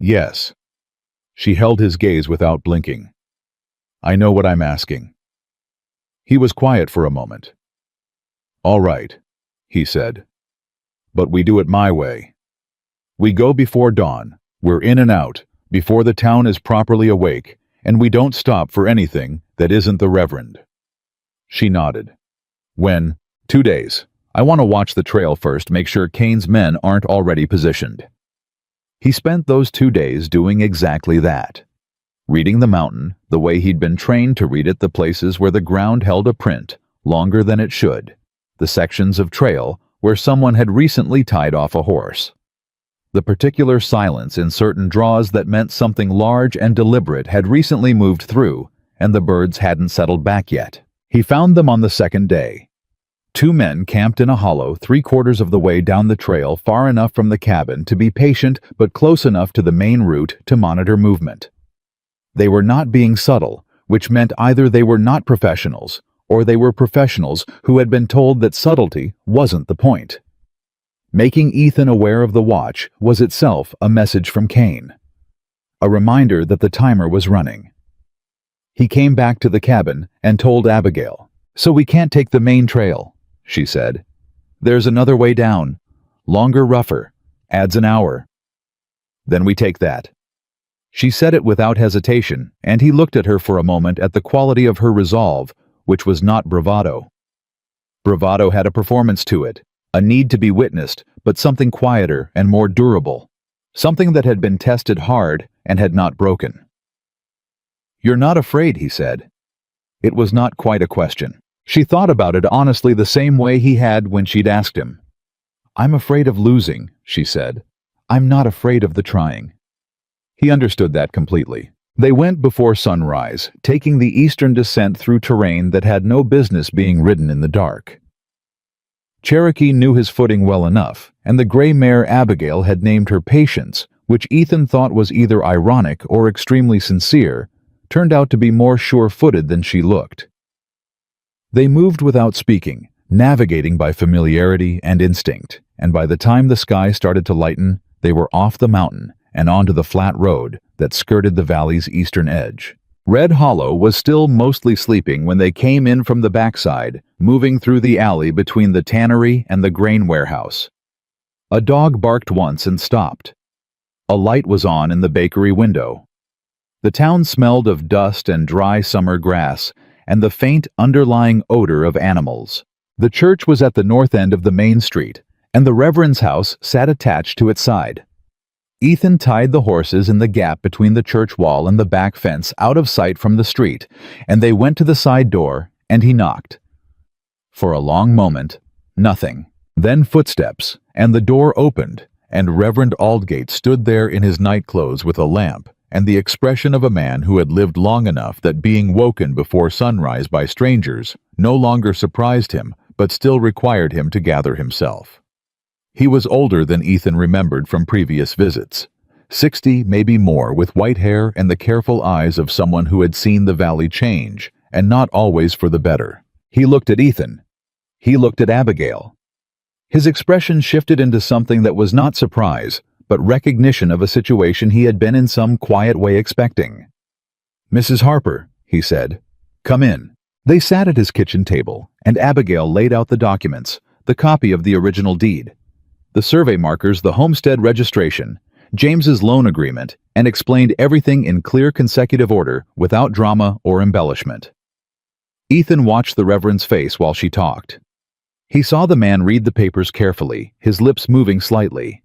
Yes. She held his gaze without blinking. I know what I'm asking. He was quiet for a moment. All right, he said. But we do it my way. We go before dawn. We're in and out, before the town is properly awake, and we don't stop for anything that isn't the Reverend." She nodded. "When?" "2 days. I want to watch the trail first, make sure Kane's men aren't already positioned." He spent those 2 days doing exactly that. Reading the mountain the way he'd been trained to read it, the places where the ground held a print longer than it should, the sections of trail where someone had recently tied off a horse, the particular silence in certain draws that meant something large and deliberate had recently moved through, and the birds hadn't settled back yet. He found them on the second day. 2 men camped in a hollow 3/4 of the way down the trail, far enough from the cabin to be patient but close enough to the main route to monitor movement. They were not being subtle, which meant either they were not professionals, or they were professionals who had been told that subtlety wasn't the point. Making Ethan aware of the watch was itself a message from Kane, a reminder that the timer was running. He came back to the cabin and told Abigail. "So we can't take the main trail," she said. "There's another way down. Longer, rougher. Adds an hour." "Then we take that." She said it without hesitation, and he looked at her for a moment at the quality of her resolve, which was not bravado. Bravado had a performance to it, a need to be witnessed, but something quieter and more durable, something that had been tested hard and had not broken. "You're not afraid," he said. It was not quite a question. She thought about it honestly the same way he had when she'd asked him. "I'm afraid of losing," she said. "I'm not afraid of the trying." He understood that completely. They went before sunrise, taking the eastern descent through terrain that had no business being ridden in the dark. Cherokee knew his footing well enough, and the gray mare Abigail had named her Patience, which Ethan thought was either ironic or extremely sincere, turned out to be more sure-footed than she looked. They moved without speaking, navigating by familiarity and instinct, and by the time the sky started to lighten, they were off the mountain and onto the flat road that skirted the valley's eastern edge. Red Hollow was still mostly sleeping when they came in from the backside, moving through the alley between the tannery and the grain warehouse. A dog barked once and stopped. A light was on in the bakery window. The town smelled of dust and dry summer grass, and the faint underlying odor of animals. The church was at the north end of the main street, and the Reverend's house sat attached to its side. Ethan tied the horses in the gap between the church wall and the back fence out of sight from the street, and they went to the side door, and he knocked. For a long moment, nothing. Then footsteps, and the door opened, and Reverend Aldgate stood there in his nightclothes with a lamp, and the expression of a man who had lived long enough that being woken before sunrise by strangers no longer surprised him, but still required him to gather himself. He was older than Ethan remembered from previous visits. 60, maybe more, with white hair and the careful eyes of someone who had seen the valley change, and not always for the better. He looked at Ethan. He looked at Abigail. His expression shifted into something that was not surprise, but recognition of a situation he had been in some quiet way expecting. "Mrs. Harper," he said, "come in." They sat at his kitchen table, and Abigail laid out the documents, the copy of the original deed, the survey markers, the homestead registration, James's loan agreement, and explained everything in clear consecutive order without drama or embellishment. Ethan watched the Reverend's face while she talked. He saw the man read the papers carefully, his lips moving slightly.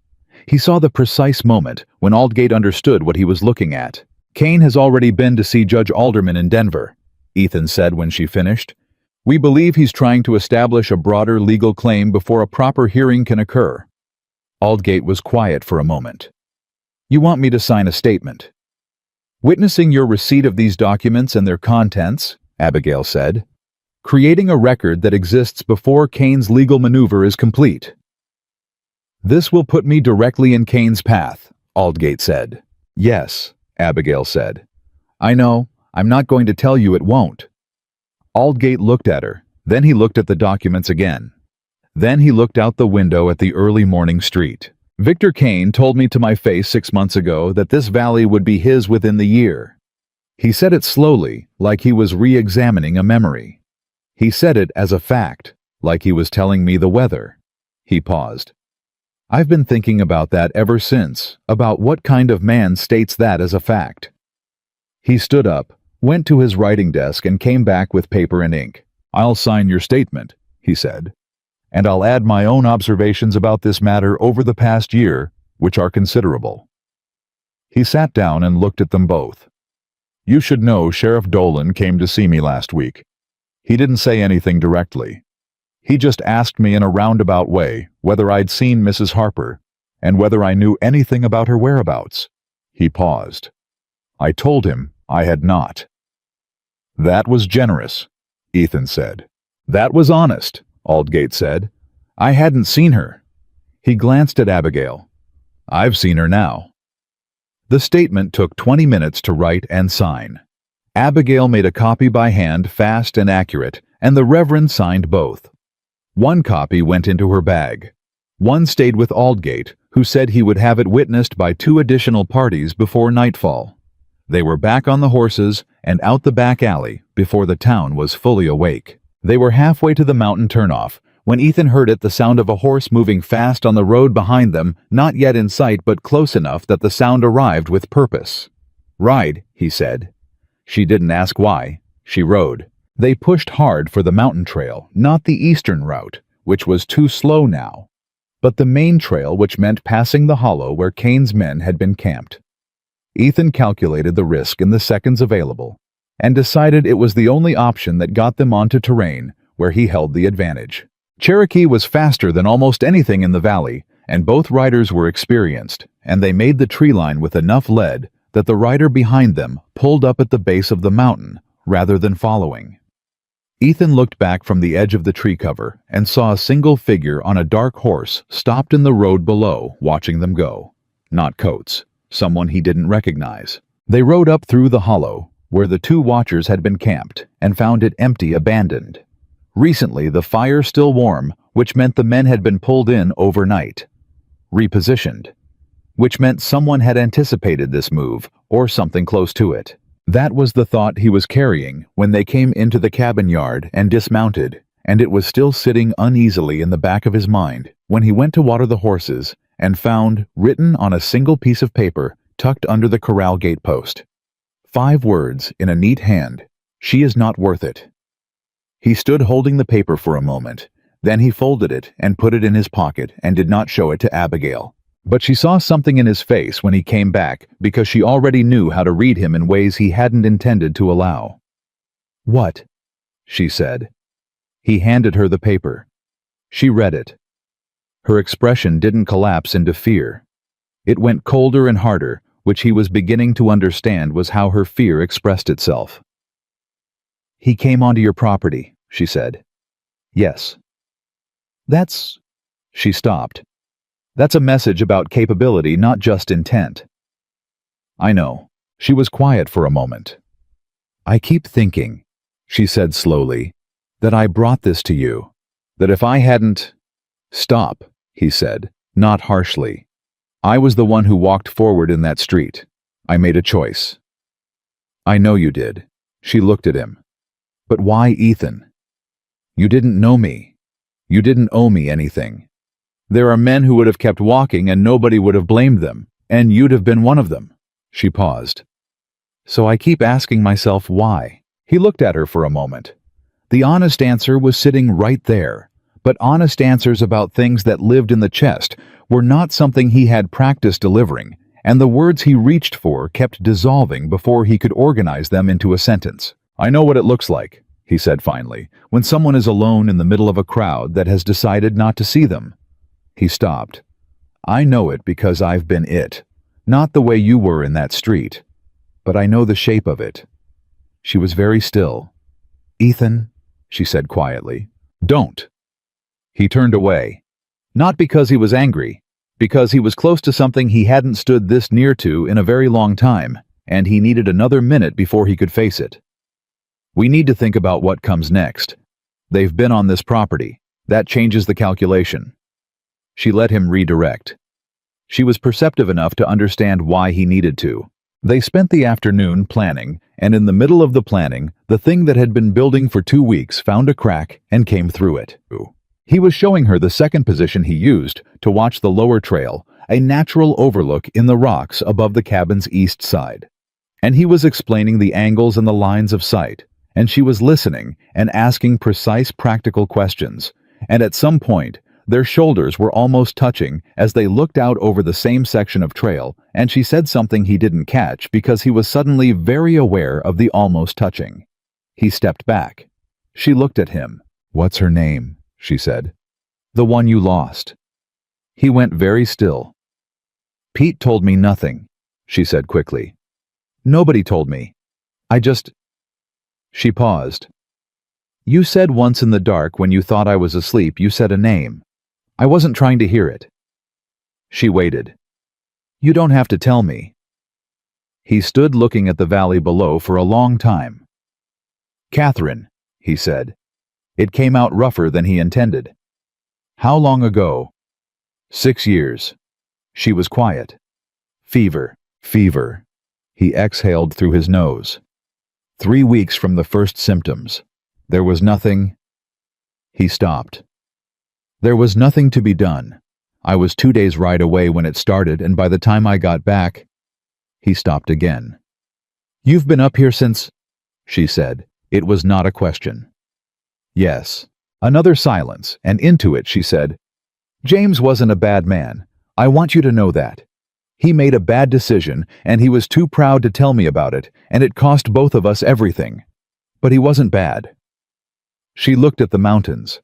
He saw the precise moment when Aldgate understood what he was looking at. "Kane has already been to see Judge Alderman in Denver," Ethan said when she finished. "We believe he's trying to establish a broader legal claim before a proper hearing can occur." Aldgate was quiet for a moment. "You want me to sign a statement?" "Witnessing your receipt of these documents and their contents," Abigail said. "Creating a record that exists before Kane's legal maneuver is complete." "This will put me directly in Kane's path," Aldgate said. "Yes," Abigail said. "I know. I'm not going to tell you it won't." Aldgate looked at her. Then he looked at the documents again. Then he looked out the window at the early morning street. "Victor Kane told me to my face 6 months ago that this valley would be his within the year." He said it slowly, like he was re-examining a memory. He said it as a fact, like he was telling me the weather. He paused. I've been thinking about that ever since, about what kind of man states that as a fact. He stood up, went to his writing desk and came back with paper and ink. I'll sign your statement, he said, and I'll add my own observations about this matter over the past year, which are considerable. He sat down and looked at them both. You should know Sheriff Dolan came to see me last week. He didn't say anything directly. He just asked me in a roundabout way whether I'd seen Mrs. Harper and whether I knew anything about her whereabouts. He paused. I told him I had not. That was generous, Ethan said. That was honest, Aldgate said. I hadn't seen her. He glanced at Abigail. I've seen her now. The statement took 20 minutes to write and sign. Abigail made a copy by hand, fast and accurate, and the Reverend signed both. One copy went into her bag. One stayed with Aldgate, who said he would have it witnessed by 2 additional parties before nightfall. They were back on the horses and out the back alley before the town was fully awake. They were halfway to the mountain turnoff when Ethan heard the sound of a horse moving fast on the road behind them, not yet in sight but close enough that the sound arrived with purpose. Ride, he said. She didn't ask why. She rode. They pushed hard for the mountain trail, not the eastern route, which was too slow now, but the main trail, which meant passing the hollow where Kane's men had been camped. Ethan calculated the risk in the seconds available and decided it was the only option that got them onto terrain where he held the advantage. Cherokee was faster than almost anything in the valley, and both riders were experienced, and they made the tree line with enough lead that the rider behind them pulled up at the base of the mountain rather than following. Ethan looked back from the edge of the tree cover and saw a single figure on a dark horse stopped in the road below, watching them go. Not Coates, someone he didn't recognize. They rode up through the hollow, where the 2 watchers had been camped, and found it empty, abandoned. Recently, the fire still warm, which meant the men had been pulled in overnight. Repositioned, which meant someone had anticipated this move, or something close to it. That was the thought he was carrying when they came into the cabin yard and dismounted, and it was still sitting uneasily in the back of his mind when he went to water the horses and found, written on a single piece of paper tucked under the corral gate post, 5 words in a neat hand: "She is not worth it." He stood holding the paper for a moment, then he folded it and put it in his pocket and did not show it to Abigail. But she saw something in his face when he came back because she already knew how to read him in ways he hadn't intended to allow. "What?" she said. He handed her the paper. She read it. Her expression didn't collapse into fear. It went colder and harder, which he was beginning to understand was how her fear expressed itself. "He came onto your property," she said. "Yes." "That's—" She stopped. "That's a message about capability, not just intent." "I know." She was quiet for a moment. "I keep thinking," she said slowly, "that I brought this to you. That if I hadn't—" "Stop," he said, not harshly. "I was the one who walked forward in that street. I made a choice." "I know you did." She looked at him. "But why Ethan? You didn't know me. You didn't owe me anything. There are men who would have kept walking and nobody would have blamed them, and you'd have been one of them." She paused. "So I keep asking myself why." He looked at her for a moment. The honest answer was sitting right there, but honest answers about things that lived in the chest were not something he had practiced delivering, and the words he reached for kept dissolving before he could organize them into a sentence. "I know what it looks like," he said finally, "when someone is alone in the middle of a crowd that has decided not to see them." He stopped. "I know it because I've been it. Not the way you were in that street, but I know the shape of it." She was very still. "Ethan," she said quietly, "don't." He turned away. Not because he was angry, because he was close to something he hadn't stood this near to in a very long time, and he needed another minute before he could face it. "We need to think about what comes next. They've been on this property. That changes the calculation." She let him redirect. She was perceptive enough to understand why he needed to. They spent the afternoon planning, and in the middle of the planning, the thing that had been building for 2 weeks found a crack and came through it. He was showing her the second position he used to watch the lower trail, a natural overlook in the rocks above the cabin's east side. And he was explaining the angles and the lines of sight, and she was listening and asking precise practical questions, and at some point, their shoulders were almost touching as they looked out over the same section of trail, and she said something he didn't catch because he was suddenly very aware of the almost touching. He stepped back. She looked at him. "What's her name?" she said. "The one you lost." He went very still. "Pete told me nothing," she said quickly. "Nobody told me. I just—" She paused. "You said once in the dark when you thought I was asleep, you said a name. I wasn't trying to hear it." She waited. "You don't have to tell me." He stood looking at the valley below for a long time. "Catherine," he said. It came out rougher than he intended. "How long ago?" 6 years. She was quiet. "Fever, fever." He exhaled through his nose. 3 weeks from the first symptoms. There was nothing. He stopped. "There was nothing to be done. I was 2 days' ride away when it started, and by the time I got back—" He stopped again. "You've been up here since—" she said. It was not a question. "Yes." Another silence, and into it she said, "James wasn't a bad man. I want you to know that. He made a bad decision, and he was too proud to tell me about it, and it cost both of us everything. But he wasn't bad." She looked at the mountains.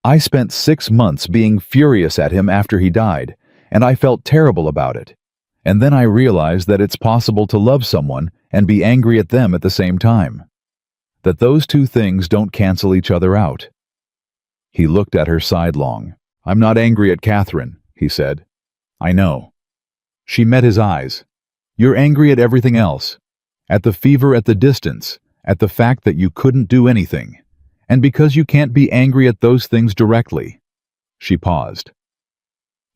"I spent 6 months being furious at him after he died, and I felt terrible about it. And then I realized that it's possible to love someone and be angry at them at the same time. That those two things don't cancel each other out." He looked at her sidelong. "I'm not angry at Catherine," he said. "I know." She met his eyes. "You're angry at everything else. At the fever, at the distance, at the fact that you couldn't do anything. And because you can't be angry at those things directly." She paused.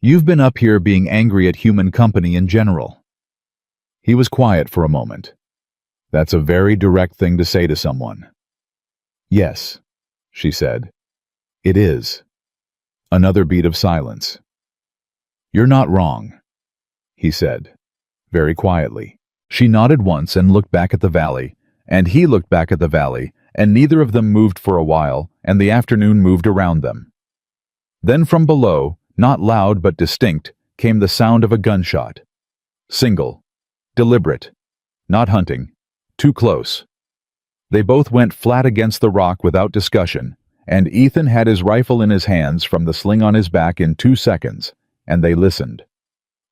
"You've been up here being angry at human company in general." He was quiet for a moment. "That's a very direct thing to say to someone." "Yes," she said. "It is." Another beat of silence. "You're not wrong," he said, very quietly. She nodded once and looked back at the valley, and he looked back at the valley, and neither of them moved for a while, and the afternoon moved around them. Then from below, not loud but distinct, came the sound of a gunshot. Single. Deliberate. Not hunting. Too close. They both went flat against the rock without discussion, and Ethan had his rifle in his hands from the sling on his back in 2 seconds, and they listened.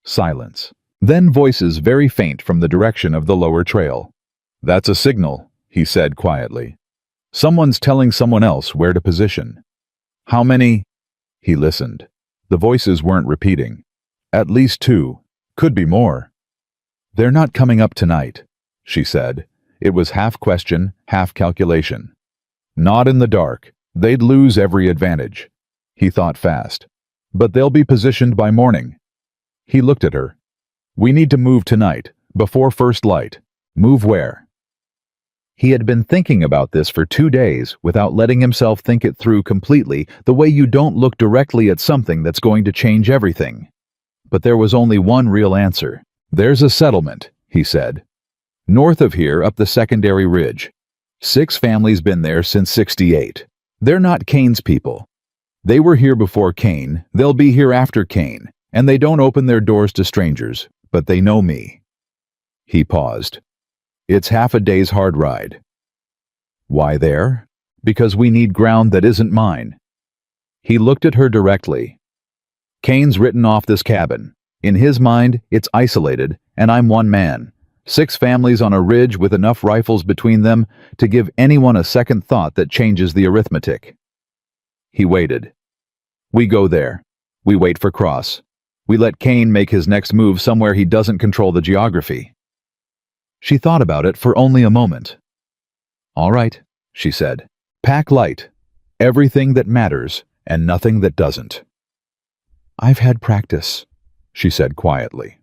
Silence. Then voices very faint from the direction of the lower trail. "That's a signal," he said quietly. "Someone's telling someone else where to position." "How many?" He listened. The voices weren't repeating. "At least 2. Could be more." "They're not coming up tonight," she said. It was half question, half calculation. "Not in the dark. They'd lose every advantage." He thought fast. "But they'll be positioned by morning." He looked at her. "We need to move tonight, before first light." "Move where?" He had been thinking about this for 2 days without letting himself think it through completely, the way you don't look directly at something that's going to change everything. But there was only one real answer. "There's a settlement," he said. "North of here, up the secondary ridge. 6 families been there since '68. They're not Cain's people. They were here before Cain, they'll be here after Cain, and they don't open their doors to strangers, but they know me." He paused. "It's half a day's hard ride." "Why there?" "Because we need ground that isn't mine." He looked at her directly. "Cain's written off this cabin. In his mind, it's isolated, and I'm one man. 6 families on a ridge with enough rifles between them to give anyone a second thought that changes the arithmetic." He waited. "We go there. We wait for Cross. We let Cain make his next move somewhere he doesn't control the geography." She thought about it for only a moment. "All right," she said. "Pack light. Everything that matters and nothing that doesn't." "I've had practice," she said quietly.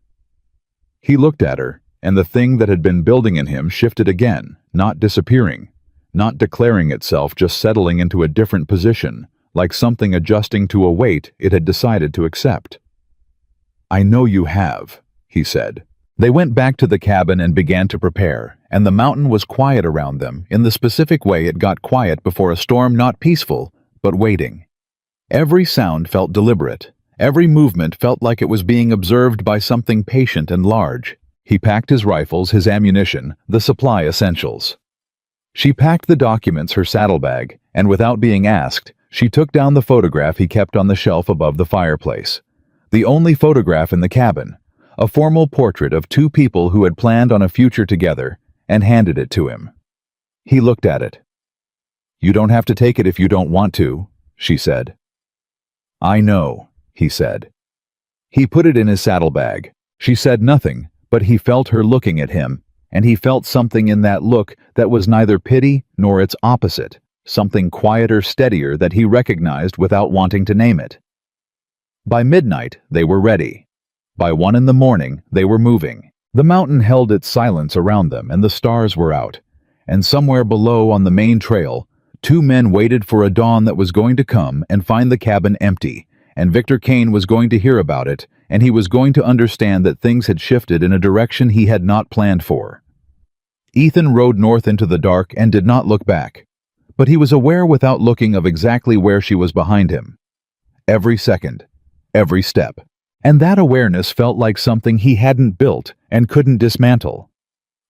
He looked at her, and the thing that had been building in him shifted again, not disappearing, not declaring itself, just settling into a different position, like something adjusting to a weight it had decided to accept. "I know you have," he said. They went back to the cabin and began to prepare, and the mountain was quiet around them in the specific way it got quiet before a storm, not peaceful, but waiting. Every sound felt deliberate. Every movement felt like it was being observed by something patient and large. He packed his rifles, his ammunition, the supply essentials. She packed the documents her saddlebag, and without being asked, she took down the photograph he kept on the shelf above the fireplace. The only photograph in the cabin, a formal portrait of two people who had planned on a future together, and handed it to him. He looked at it. "You don't have to take it if you don't want to," she said. "I know," he said. He put it in his saddlebag. She said nothing, but he felt her looking at him, and he felt something in that look that was neither pity nor its opposite, something quieter, steadier that he recognized without wanting to name it. By midnight, they were ready. By 1 in the morning, they were moving. The mountain held its silence around them, and the stars were out. And somewhere below on the main trail, two men waited for a dawn that was going to come and find the cabin empty, and Victor Kane was going to hear about it, and he was going to understand that things had shifted in a direction he had not planned for. Ethan rode north into the dark and did not look back, but he was aware without looking of exactly where she was behind him. Every second, every step. And that awareness felt like something he hadn't built and couldn't dismantle.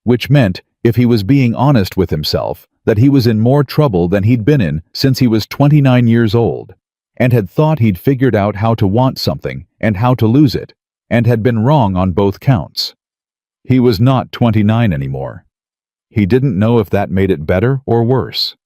Which meant, if he was being honest with himself, that he was in more trouble than he'd been in since he was 29 years old, and had thought he'd figured out how to want something and how to lose it, and had been wrong on both counts. He was not 29 anymore. He didn't know if that made it better or worse.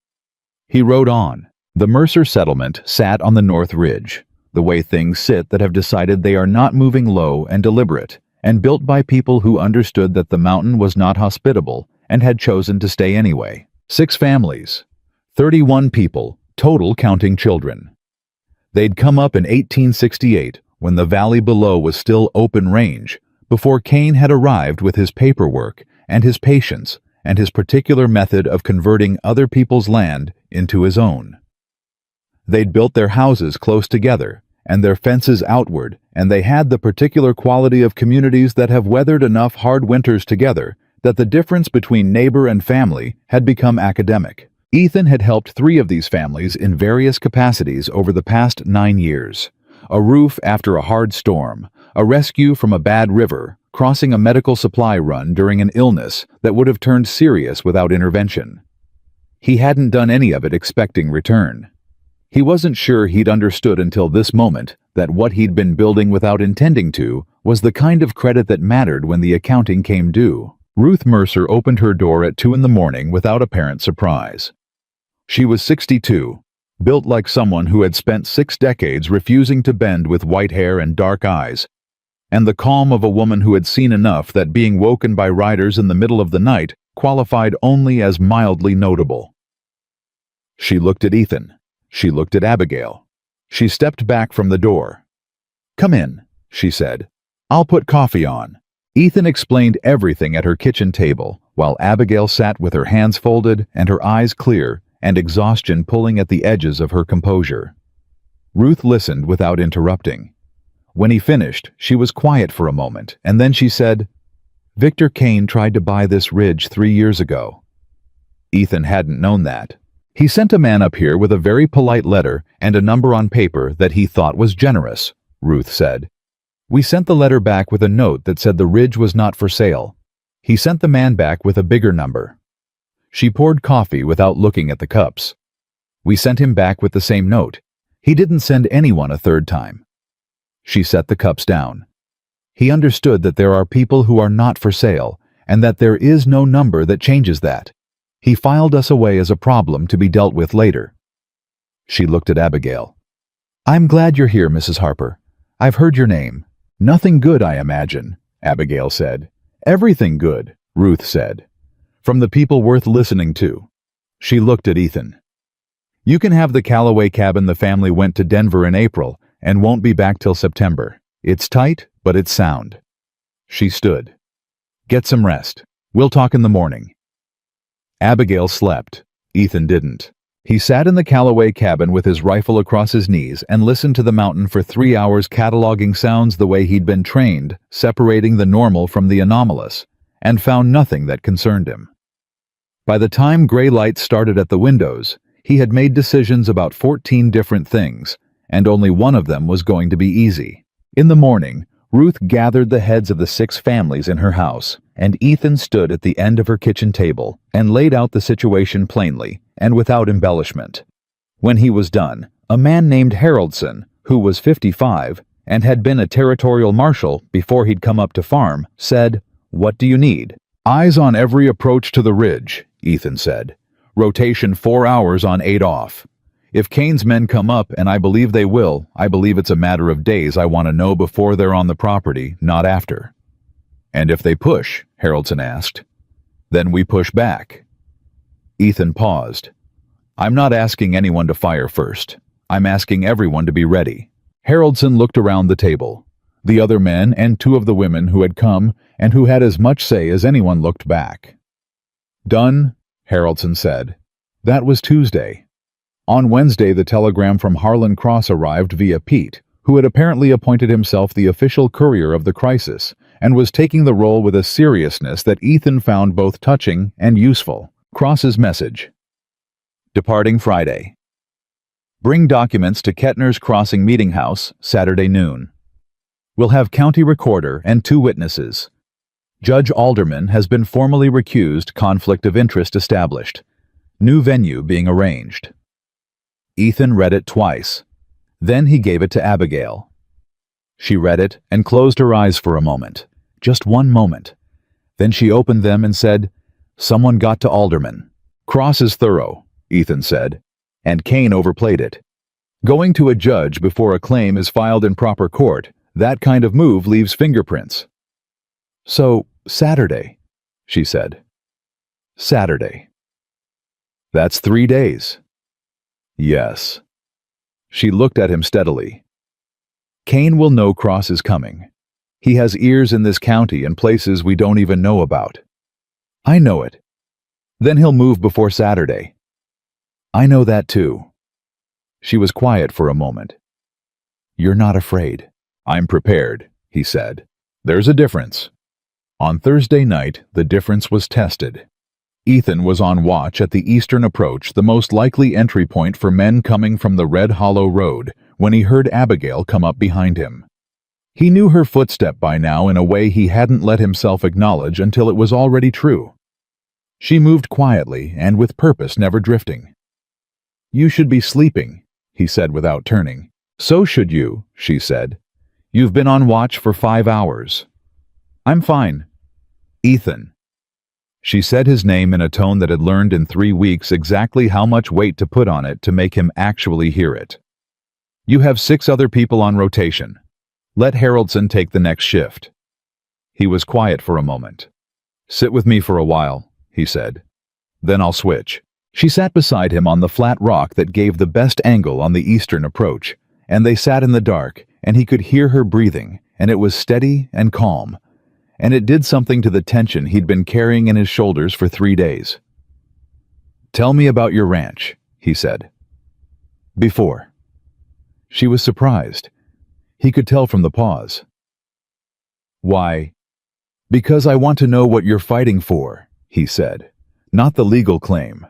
He rode on. The Mercer settlement sat on the North Ridge, the way things sit that have decided they are not moving low and deliberate, and built by people who understood that the mountain was not hospitable and had chosen to stay anyway. 6 families, 31 people, total counting children. They'd come up in 1868 when the valley below was still open range, before Kane had arrived with his paperwork and his patience and his particular method of converting other people's land into his own. They'd built their houses close together and their fences outward, and they had the particular quality of communities that have weathered enough hard winters together that the difference between neighbor and family had become academic. Ethan had helped 3 of these families in various capacities over the past 9 years. A roof after a hard storm, a rescue from a bad river, crossing a medical supply run during an illness that would have turned serious without intervention. He hadn't done any of it expecting return. He wasn't sure he'd understood until this moment that what he'd been building without intending to was the kind of credit that mattered when the accounting came due. Ruth Mercer opened her door at 2 in the morning without apparent surprise. She was 62, built like someone who had spent 6 decades refusing to bend, with white hair and dark eyes, and the calm of a woman who had seen enough that being woken by riders in the middle of the night qualified only as mildly notable. She looked at Ethan. She looked at Abigail. She stepped back from the door. "Come in," she said. "I'll put coffee on." Ethan explained everything at her kitchen table, while Abigail sat with her hands folded and her eyes clear and exhaustion pulling at the edges of her composure. Ruth listened without interrupting. When he finished, she was quiet for a moment, and then she said, "Victor Kane tried to buy this ridge 3 years ago." Ethan hadn't known that. He sent a man up here with a very polite letter and a number on paper that he thought was generous, Ruth said. We sent the letter back with a note that said the ridge was not for sale. He sent the man back with a bigger number. She poured coffee without looking at the cups. We sent him back with the same note. He didn't send anyone a 3rd time. She set the cups down. He understood that there are people who are not for sale, and that there is no number that changes that. He filed us away as a problem to be dealt with later. She looked at Abigail. "I'm glad you're here, Mrs. Harper. I've heard your name." "Nothing good, I imagine," Abigail said. "Everything good," Ruth said. "From the people worth listening to." She looked at Ethan. "You can have the Calloway cabin. The family went to Denver in April and won't be back till September. It's tight, but it's sound." She stood. "Get some rest. We'll talk in the morning." Abigail slept. Ethan didn't. He sat in the Callaway cabin with his rifle across his knees and listened to the mountain for 3 hours, cataloging sounds the way he'd been trained, separating the normal from the anomalous, and found nothing that concerned him. By the time gray light started at the windows, he had made decisions about 14 different things, and only one of them was going to be easy. In the morning, Ruth gathered the heads of the 6 families in her house, and Ethan stood at the end of her kitchen table and laid out the situation plainly and without embellishment. When he was done, a man named Haroldson, who was 55 and had been a territorial marshal before he'd come up to farm, said, "What do you need?" "Eyes on every approach to the ridge," Ethan said. "Rotation 4 hours on 8 off. If Kane's men come up, and I believe they will, I believe it's a matter of days. I want to know before they're on the property, not after." "And if they push?" Haroldson asked. "Then we push back." Ethan paused. "I'm not asking anyone to fire first. I'm asking everyone to be ready." Haroldson looked around the table. The other men and 2 of the women who had come and who had as much say as anyone looked back. "Done," Haroldson said. That was Tuesday. On Wednesday, the telegram from Harlan Cross arrived via Pete, who had apparently appointed himself the official courier of the crisis and was taking the role with a seriousness that Ethan found both touching and useful. Cross's message: "Departing Friday. Bring documents to Kettner's Crossing Meeting House, Saturday noon. We'll have county recorder and 2 witnesses. Judge Alderman has been formally recused, conflict of interest established. New venue being arranged." Ethan read it twice. Then he gave it to Abigail. She read it and closed her eyes for a moment. Just one moment. Then she opened them and said, "Someone got to Alderman." "Cross is thorough," Ethan said, "and Kane overplayed it. Going to a judge before a claim is filed in proper court, that kind of move leaves fingerprints." "So, Saturday," she said. "Saturday. That's 3 days." "Yes." She looked at him steadily. "Kane will know Cross is coming. He has ears in this county and places we don't even know about." "I know it." "Then he'll move before Saturday." "I know that too." She was quiet for a moment. "You're not afraid." "I'm prepared," he said. "There's a difference." On Thursday night, the difference was tested. Ethan was on watch at the eastern approach, the most likely entry point for men coming from the Red Hollow Road, when he heard Abigail come up behind him. He knew her footstep by now in a way he hadn't let himself acknowledge until it was already true. She moved quietly and with purpose, never drifting. "You should be sleeping," he said without turning. "So should you," she said. "You've been on watch for 5 hours." "I'm fine." "Ethan." She said his name in a tone that had learned in 3 weeks exactly how much weight to put on it to make him actually hear it. "You have 6 other people on rotation. Let Haroldson take the next shift." He was quiet for a moment. "Sit with me for a while," he said. "Then I'll switch." She sat beside him on the flat rock that gave the best angle on the eastern approach, and they sat in the dark, and he could hear her breathing, and it was steady and calm. And it did something to the tension he'd been carrying in his shoulders for 3 days. "Tell me about your ranch," he said. "Before." She was surprised. He could tell from the pause. "Why?" "Because I want to know what you're fighting for," he said. "Not the legal claim.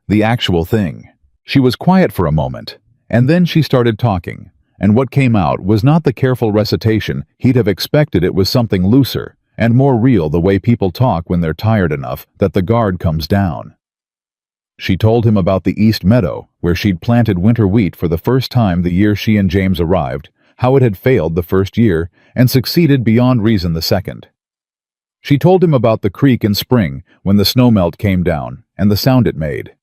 The actual thing." She was quiet for a moment, and then she started talking, and what came out was not the careful recitation he'd have expected. It was something looser and more real, the way people talk when they're tired enough that the guard comes down. She told him about the East Meadow, where she'd planted winter wheat for the first time the year she and James arrived, how it had failed the first year and succeeded beyond reason the second. She told him about the creek in spring when the snowmelt came down and the sound it made.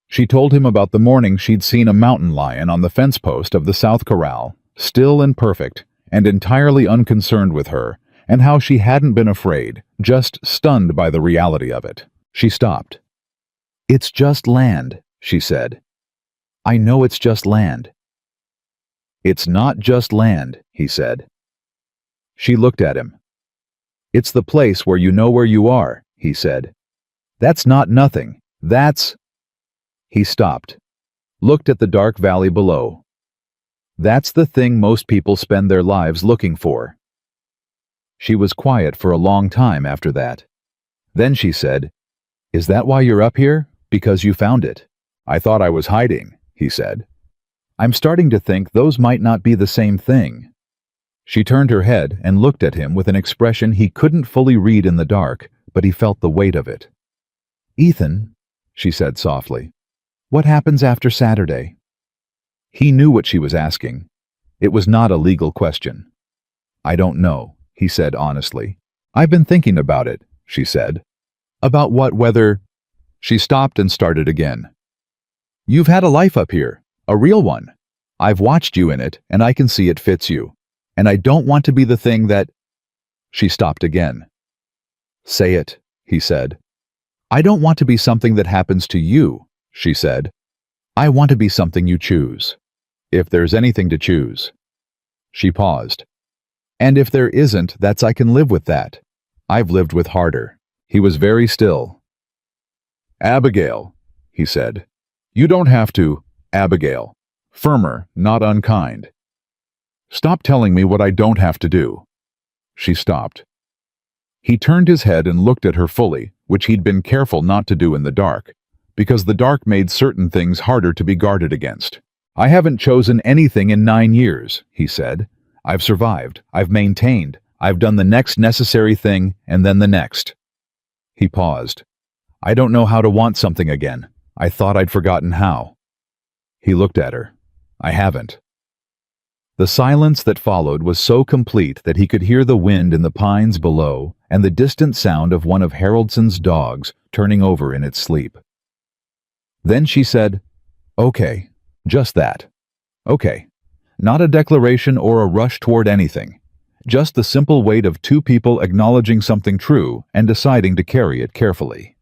She told him about the morning she'd seen a mountain lion on the fence post of the South Corral, still and perfect and entirely unconcerned with her, and how she hadn't been afraid, just stunned by the reality of it. She stopped. "It's just land," she said. "I know it's just land." "It's not just land," he said. She looked at him. "It's the place where you know where you are," he said. "That's not nothing. That's—" He stopped. looked at the dark valley below. That's the thing most people spend their lives looking for. She was quiet for a long time after that. Then she said, "Is that why you're up here? Because you found it?" "I thought I was hiding," he said. "I'm starting to think those might not be the same thing." She turned her head and looked at him with an expression he couldn't fully read in the dark, but he felt the weight of it. "Ethan," she said softly, "what happens after Saturday?" He knew what she was asking. It was not a legal question. "I don't know," he said honestly. "I've been thinking about it," she said. "About what, whether—" She stopped and started again. "You've had a life up here, a real one. I've watched you in it, and I can see it fits you. And I don't want to be the thing that—" She stopped again. "Say it," he said. "I don't want to be something that happens to you," she said. "I want to be something you choose. If there's anything to choose." She paused. "And if there isn't, I can live with that. I've lived with harder." He was very still. "Abigail," he said. "You don't have to, Abigail." Firmer, not unkind. "Stop telling me what I don't have to do." She stopped. He turned his head and looked at her fully, which he'd been careful not to do in the dark, because the dark made certain things harder to be guarded against. "I haven't chosen anything in 9 years," he said. "I've survived, I've maintained, I've done the next necessary thing, and then the next." He paused. "I don't know how to want something again. I thought I'd forgotten how." He looked at her. "I haven't." The silence that followed was so complete that he could hear the wind in the pines below and the distant sound of one of Haroldson's dogs turning over in its sleep. Then she said, "Okay, just that. Okay. Not a declaration or a rush toward anything. Just the simple weight of two people acknowledging something true and deciding to carry it carefully."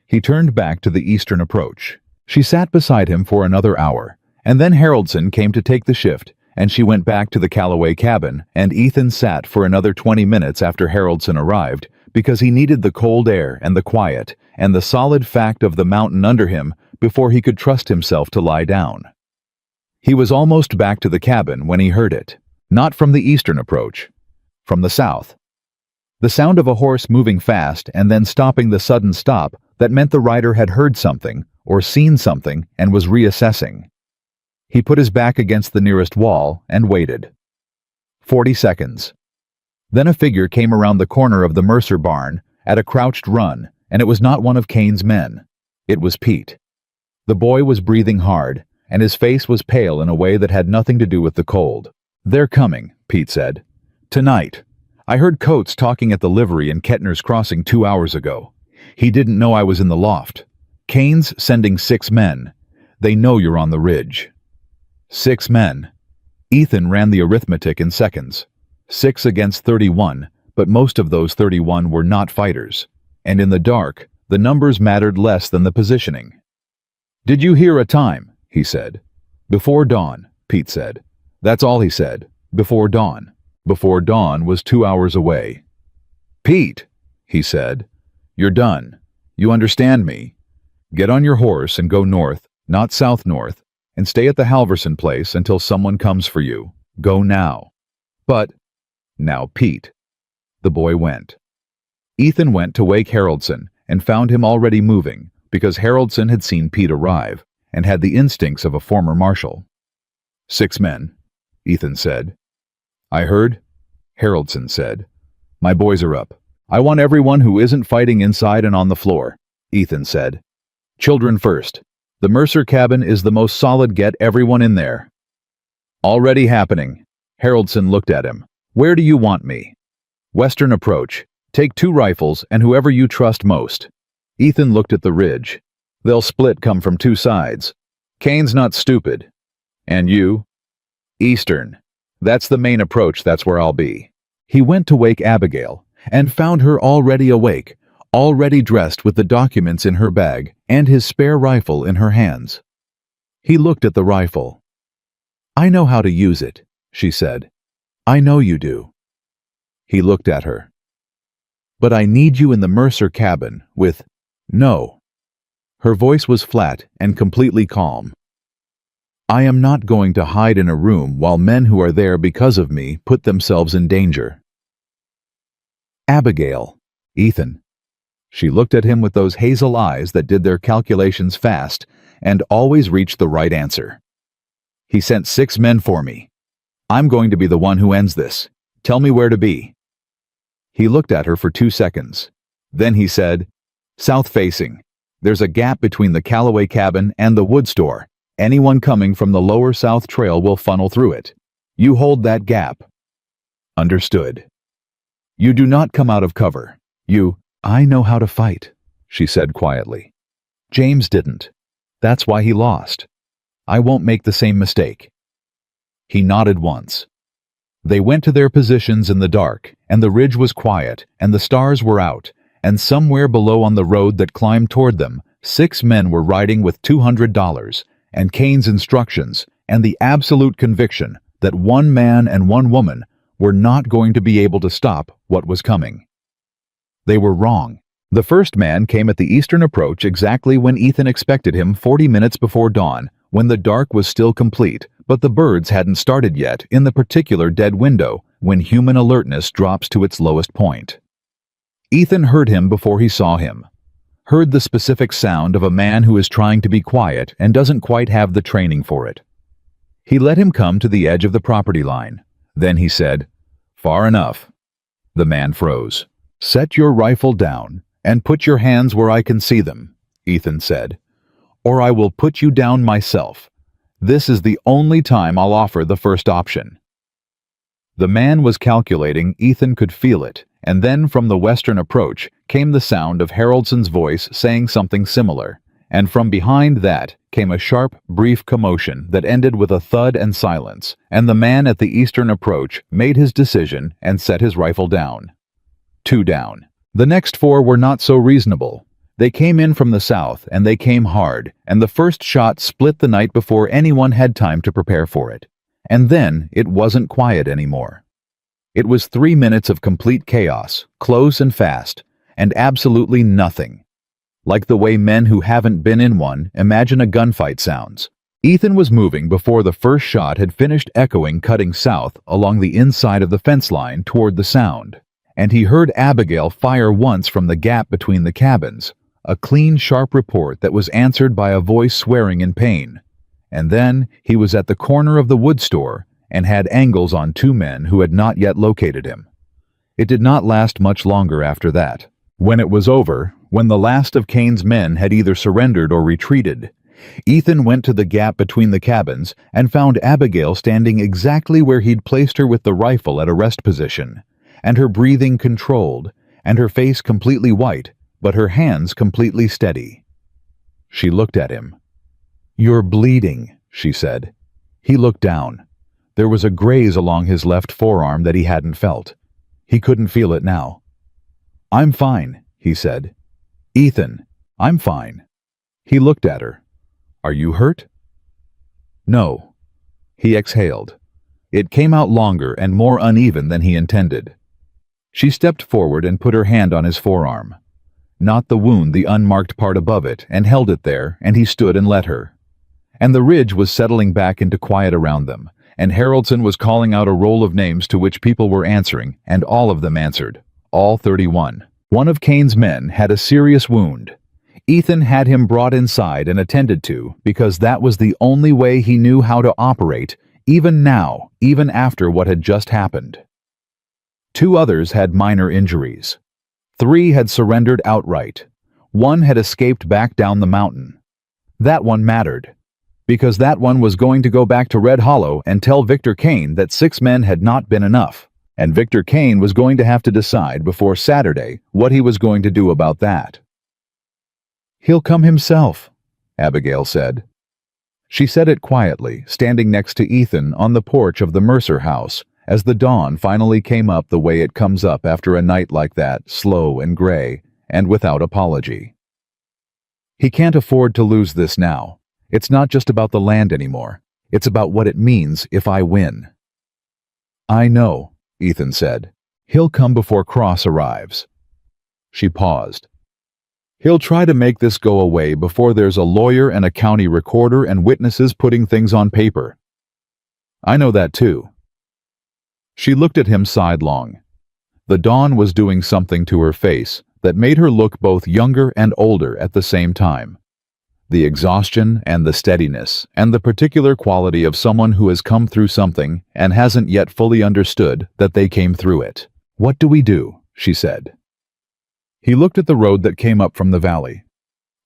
He turned back to the eastern approach. She sat beside him for another hour, and then Haroldson came to take the shift, and she went back to the Calloway cabin, and Ethan sat for another 20 minutes after Haroldson arrived, because he needed the cold air and the quiet and the solid fact of the mountain under him before he could trust himself to lie down. He was almost back to the cabin when he heard it, not from the eastern approach, from the south. The sound of a horse moving fast and then stopping, the sudden stop that meant the rider had heard something or seen something and was reassessing. He put his back against the nearest wall and waited. 40 seconds. Then a figure came around the corner of the Mercer barn at a crouched run, and it was not one of Kane's men. It was Pete. The boy was breathing hard, and his face was pale in a way that had nothing to do with the cold. "They're coming," Pete said. "Tonight. I heard Coates talking at the livery in Kettner's Crossing 2 hours ago. He didn't know I was in the loft. Kane's sending 6 men. They know you're on the ridge." 6 men. Ethan ran the arithmetic in seconds. 6 against 31, but most of those 31 were not fighters. And in the dark, the numbers mattered less than the positioning. "Did you hear a time?" he said. "Before dawn," Pete said. That's all he said. Before dawn. Before dawn was 2 hours away. "Pete," he said, "you're done. You understand me? Get on your horse and go north, not south-north, and stay at the Halverson place until someone comes for you. Go now." "But—" "Now, Pete." The boy went. Ethan went to wake Haroldson and found him already moving, because Haroldson had seen Pete arrive and had the instincts of a former marshal. 6 men, Ethan said. "I heard," Haroldson said. "My boys are up. I want everyone who isn't fighting inside and on the floor," Ethan said. "Children first. The Mercer cabin is the most solid. Get everyone in there." "Already happening." Haroldson looked at him. "Where do you want me?" "Western approach. Take 2 rifles and whoever you trust most." Ethan looked at the ridge. "They'll come from 2 sides. Kane's not stupid." "And you?" "Eastern. That's the main approach. That's where I'll be." He went to wake Abigail and found her already awake, already dressed with the documents in her bag and his spare rifle in her hands. He looked at the rifle. "I know how to use it," she said. "I know you do." He looked at her. "But I need you in the Mercer cabin with—" "No." Her voice was flat and completely calm. I am not going to hide in a room while men who are there because of me put themselves in danger. Abigail. Ethan. She looked at him with those hazel eyes that did their calculations fast and always reached the right answer. He sent 6 men for me. I'm going to be the one who ends this. Tell me where to be. He looked at her for 2 seconds. Then he said, South facing. There's a gap between the Calloway cabin and the wood store. Anyone coming from the lower south trail will funnel through it. You hold that gap. Understood. You do not come out of cover. I know how to fight, she said quietly. James didn't. That's why he lost. I won't make the same mistake. He nodded once. They went to their positions in the dark, and the ridge was quiet, and the stars were out, and somewhere below on the road that climbed toward them, 6 men were riding with $200, and Kane's instructions, and the absolute conviction that 1 man and 1 woman were not going to be able to stop what was coming. They were wrong. The first man came at the eastern approach exactly when Ethan expected him 40 minutes before dawn, when the dark was still complete, but the birds hadn't started yet in the particular dead window when human alertness drops to its lowest point. Ethan heard him before he saw him. Heard the specific sound of a man who is trying to be quiet and doesn't quite have the training for it. He let him come to the edge of the property line. Then he said, Far enough. The man froze. Set your rifle down and put your hands where I can see them, Ethan said, or I will put you down myself. This is the only time I'll offer the first option. The man was calculating. Ethan could feel it, and then from the western approach came the sound of Haraldson's voice saying something similar, and from behind that came a sharp, brief commotion that ended with a thud and silence, and the man at the eastern approach made his decision and set his rifle down. 2 down. The next 4 were not so reasonable. They came in from the south, and they came hard, and the first shot split the night before anyone had time to prepare for it. And then it wasn't quiet anymore. It was 3 minutes of complete chaos, close and fast, and absolutely nothing. Like the way men who haven't been in one imagine a gunfight sounds. Ethan was moving before the first shot had finished echoing, cutting south along the inside of the fence line toward the sound. And he heard Abigail fire once from the gap between the cabins, a clean, sharp report that was answered by a voice swearing in pain. And then he was at the corner of the wood store and had angles on 2 men who had not yet located him. It did not last much longer after that. When it was over, when the last of Kane's men had either surrendered or retreated, Ethan went to the gap between the cabins and found Abigail standing exactly where he'd placed her with the rifle at a rest position, and her breathing controlled, and her face completely white, but her hands completely steady. She looked at him. You're bleeding, she said. He looked down. There was a graze along his left forearm that he hadn't felt. He couldn't feel it now. I'm fine, he said. Ethan, I'm fine. He looked at her. Are you hurt? No. He exhaled. It came out longer and more uneven than he intended. She stepped forward and put her hand on his forearm. Not the wound, the unmarked part above it, and held it there, and he stood and let her. And the ridge was settling back into quiet around them, and Haraldson was calling out a roll of names to which people were answering, and all of them answered. All 31. One of Kane's men had a serious wound. Ethan had him brought inside and attended to because that was the only way he knew how to operate, even now, even after what had just happened. 2 others had minor injuries. 3 had surrendered outright. 1 had escaped back down the mountain. That one mattered, because that one was going to go back to Red Hollow and tell Victor Kane that 6 men had not been enough, and Victor Kane was going to have to decide before Saturday what he was going to do about that. He'll come himself, Abigail said. She said it quietly, standing next to Ethan on the porch of the Mercer house, as the dawn finally came up the way it comes up after a night like that, slow and gray, and without apology. He can't afford to lose this now. It's not just about the land anymore. It's about what it means if I win. I know, Ethan said. He'll come before Cross arrives. She paused. He'll try to make this go away before there's a lawyer and a county recorder and witnesses putting things on paper. I know that too. She looked at him sidelong. The dawn was doing something to her face that made her look both younger and older at the same time. The exhaustion and the steadiness and the particular quality of someone who has come through something and hasn't yet fully understood that they came through it. "What do we do?" she said. He looked at the road that came up from the valley.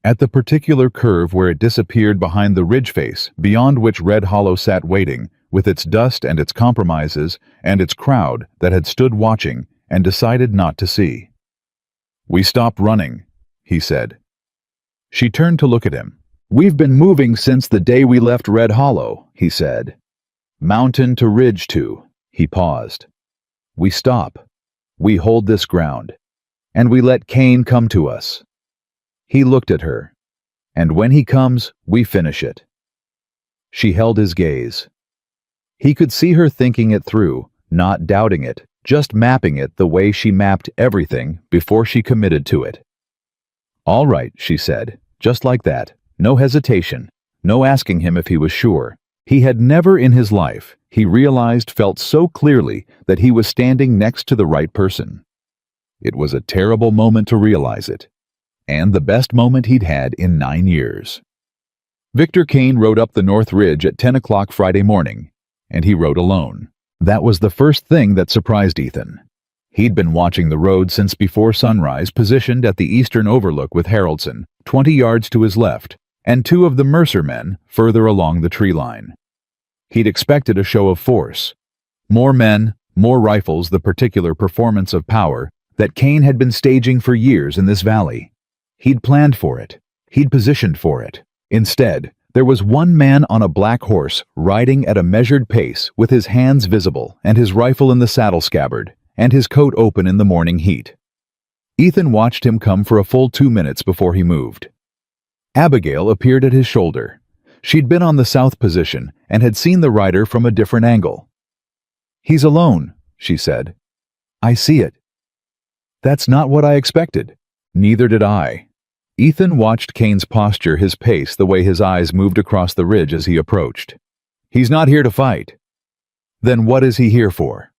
At the particular curve where it disappeared behind the ridge face, beyond which Red Hollow sat waiting, with its dust and its compromises and its crowd that had stood watching and decided not to see. "We stopped running," he said. She turned to look at him. "We've been moving since the day we left Red Hollow," he said. "Mountain to ridge to." He paused. "We stop. We hold this ground. And we let Cain come to us." He looked at her. "And when he comes, we finish it." She held his gaze. He could see her thinking it through, not doubting it, just mapping it the way she mapped everything before she committed to it. "All right," she said, just like that, no hesitation, no asking him if he was sure. He had never in his life, he realized, felt so clearly that he was standing next to the right person. It was a terrible moment to realize it, and the best moment he'd had in 9 years. Victor Cain rode up the North Ridge at 10 o'clock Friday morning, and he rode alone. That was the first thing that surprised Ethan. He'd been watching the road since before sunrise, positioned at the eastern overlook with Haraldson, 20 yards to his left, and 2 of the Mercer men further along the tree line. He'd expected a show of force. More men, more rifles, the particular performance of power that Cain had been staging for years in this valley. He'd planned for it. He'd positioned for it. Instead, there was one man on a black horse, riding at a measured pace with his hands visible and his rifle in the saddle scabbard, and his coat open in the morning heat. Ethan watched him come for a full 2 minutes before he moved. Abigail appeared at his shoulder. She'd been on the south position and had seen the rider from a different angle. "He's alone," she said. "I see it." "That's not what I expected." "Neither did I." Ethan watched Cain's posture, his pace, the way his eyes moved across the ridge as he approached. "He's not here to fight." "Then what is he here for?"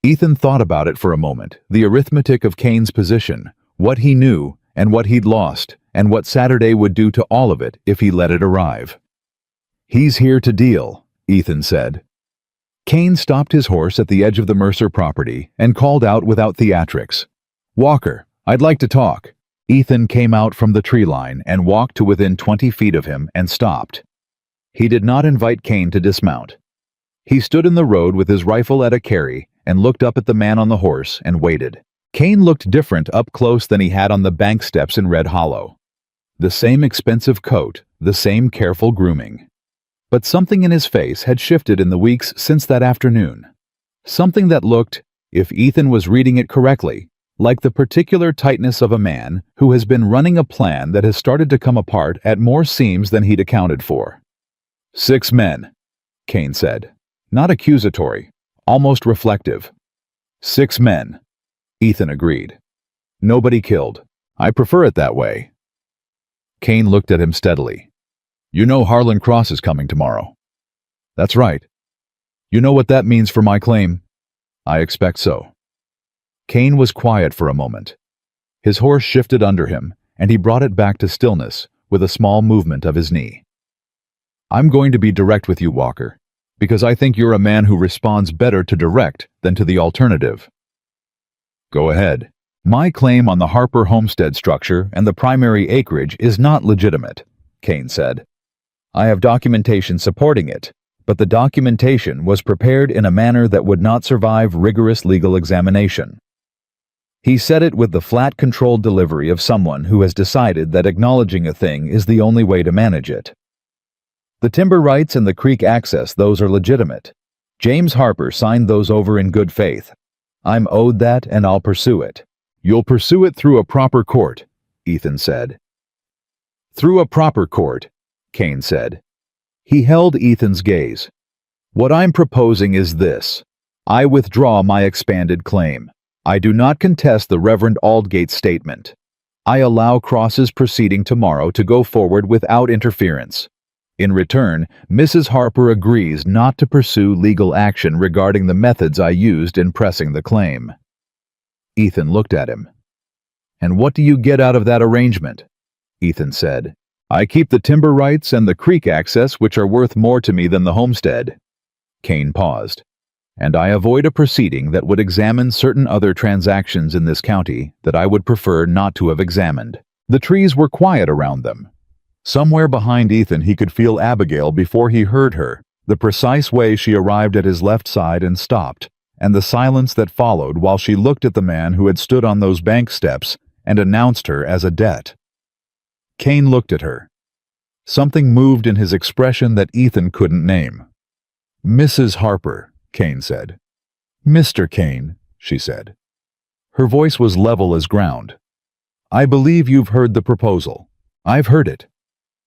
Ethan thought about it for a moment, the arithmetic of Cain's position, what he knew and what he'd lost, and what Saturday would do to all of it if he let it arrive. "He's here to deal," Ethan said. Cain stopped his horse at the edge of the Mercer property and called out without theatrics, "Walker, I'd like to talk." Ethan came out from the tree line and walked to within 20 feet of him and stopped. He did not invite Cain to dismount. He stood in the road with his rifle at a carry and looked up at the man on the horse and waited. Cain looked different up close than he had on the bank steps in Red Hollow. The same expensive coat, the same careful grooming. But something in his face had shifted in the weeks since that afternoon. Something that looked, if Ethan was reading it correctly, like the particular tightness of a man who has been running a plan that has started to come apart at more seams than he'd accounted for. "6 men, Cain said. Not accusatory, almost reflective. 6 men, Ethan agreed. "Nobody killed. I prefer it that way." Cain looked at him steadily. "You know Harlan Cross is coming tomorrow." "That's right." "You know what that means for my claim?" "I expect so." Cain was quiet for a moment. His horse shifted under him, and he brought it back to stillness with a small movement of his knee. "I'm going to be direct with you, Walker, because I think you're a man who responds better to direct than to the alternative." "Go ahead." "My claim on the Harper homestead structure and the primary acreage is not legitimate," Cain said. "I have documentation supporting it, but the documentation was prepared in a manner that would not survive rigorous legal examination." He said it with the flat, controlled delivery of someone who has decided that acknowledging a thing is the only way to manage it. "The timber rights and the creek access, those are legitimate. James Harper signed those over in good faith. I'm owed that, and I'll pursue it." "You'll pursue it through a proper court," Ethan said. "Through a proper court," Cain said. He held Ethan's gaze. "What I'm proposing is this. I withdraw my expanded claim. I do not contest the Reverend Aldgate's statement. I allow Cross's proceeding tomorrow to go forward without interference. In return, Mrs. Harper agrees not to pursue legal action regarding the methods I used in pressing the claim." Ethan looked at him. "And what do you get out of that arrangement?" Ethan said. "I keep the timber rights and the creek access, which are worth more to me than the homestead." Kane paused. "And I avoid a proceeding that would examine certain other transactions in this county that I would prefer not to have examined." The trees were quiet around them. Somewhere behind Ethan he could feel Abigail before he heard her, the precise way she arrived at his left side and stopped, and the silence that followed while she looked at the man who had stood on those bank steps and announced her as a debt. Kane looked at her. Something moved in his expression that Ethan couldn't name. "Mrs. Harper," Kane said. "Mr. Kane," she said. Her voice was level as ground. "I believe you've heard the proposal." "I've heard it."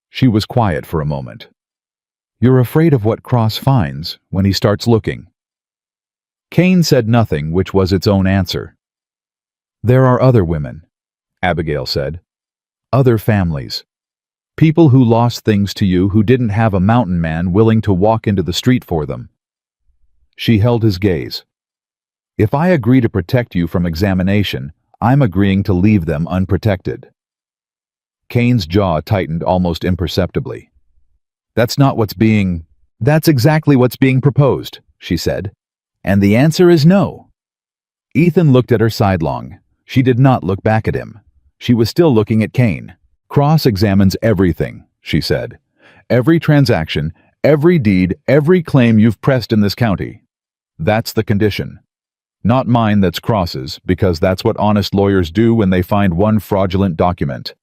She was quiet for a moment. "You're afraid of what Cross finds when he starts looking." Kane said nothing, which was its own answer. "There are other women," Abigail said. "Other families. People who lost things to you who didn't have a mountain man willing to walk into the street for them." She held his gaze. "If I agree to protect you from examination, I'm agreeing to leave them unprotected." Kane's jaw tightened almost imperceptibly. That's exactly what's being proposed," she said. "And the answer is no." Ethan looked at her sidelong. She did not look back at him. She was still looking at Kane. "Cross examines everything," she said. "Every transaction, every deed, every claim you've pressed in this county. That's the condition. Not mine, that's Cross's, because that's what honest lawyers do when they find one fraudulent document.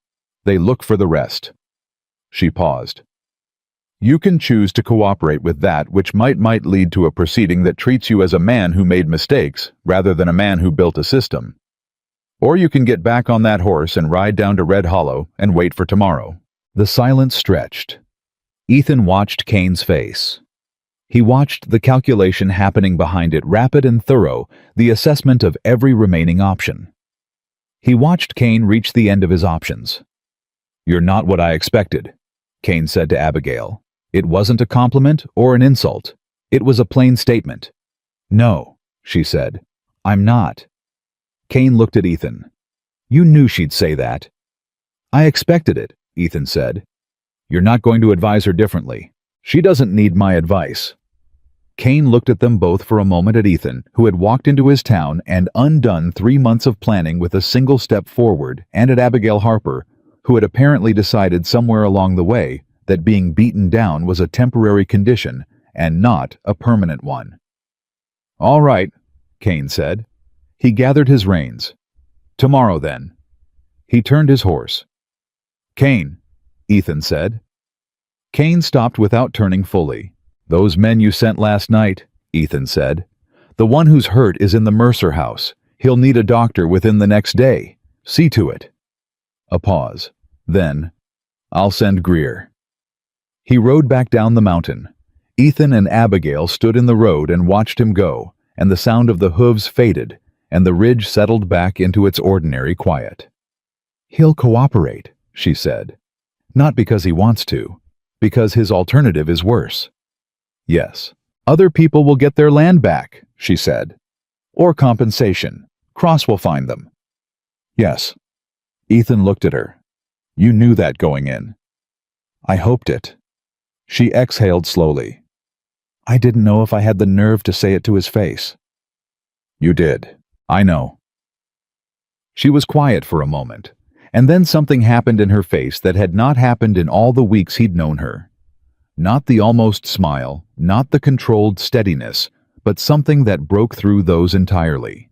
They look for the rest." She paused. "You can choose to cooperate with that which might lead to a proceeding that treats you as a man who made mistakes rather than a man who built a system. Or you can get back on that horse and ride down to Red Hollow and wait for tomorrow." The silence stretched. Ethan watched Kane's face. He watched the calculation happening behind it, rapid and thorough, the assessment of every remaining option. He watched Kane reach the end of his options. "You're not what I expected," Kane said to Abigail. It wasn't a compliment or an insult. It was a plain statement. "No," she said. "I'm not." Kane looked at Ethan. "You knew she'd say that." "I expected it," Ethan said. "You're not going to advise her differently. She doesn't need my advice." Kane looked at them both for a moment, at Ethan, who had walked into his town and undone 3 months of planning with a single step forward, and at Abigail Harper, who had apparently decided somewhere along the way that being beaten down was a temporary condition and not a permanent one. "All right," Kane said. He gathered his reins. "Tomorrow, then." He turned his horse. "Kane," Ethan said. Kane stopped without turning fully. "Those men you sent last night," Ethan said. "The one who's hurt is in the Mercer house. He'll need a doctor within the next day. See to it." A pause. Then, "I'll send Greer." He rode back down the mountain. Ethan and Abigail stood in the road and watched him go, and the sound of the hooves faded, and the ridge settled back into its ordinary quiet. "He'll cooperate," she said. "Not because he wants to, because his alternative is worse." "Yes. Other people will get their land back," she said. "Or compensation. Cross will find them." "Yes." Ethan looked at her. "You knew that going in." "I hoped it." She exhaled slowly. "I didn't know if I had the nerve to say it to his face." "You did. I know." She was quiet for a moment, and then something happened in her face that had not happened in all the weeks he'd known her. Not the almost smile, not the controlled steadiness, but something that broke through those entirely.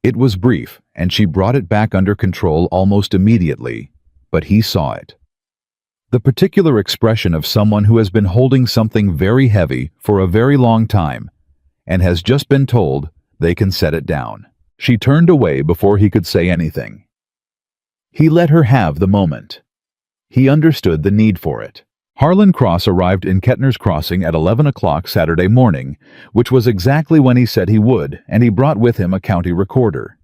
It was brief, and she brought it back under control almost immediately, but he saw it. The particular expression of someone who has been holding something very heavy for a very long time, and has just been told they can set it down. She turned away before he could say anything. He let her have the moment. He understood the need for it. Harlan Cross arrived in Kettner's Crossing at 11 o'clock Saturday morning, which was exactly when he said he would, and he brought with him a county recorder.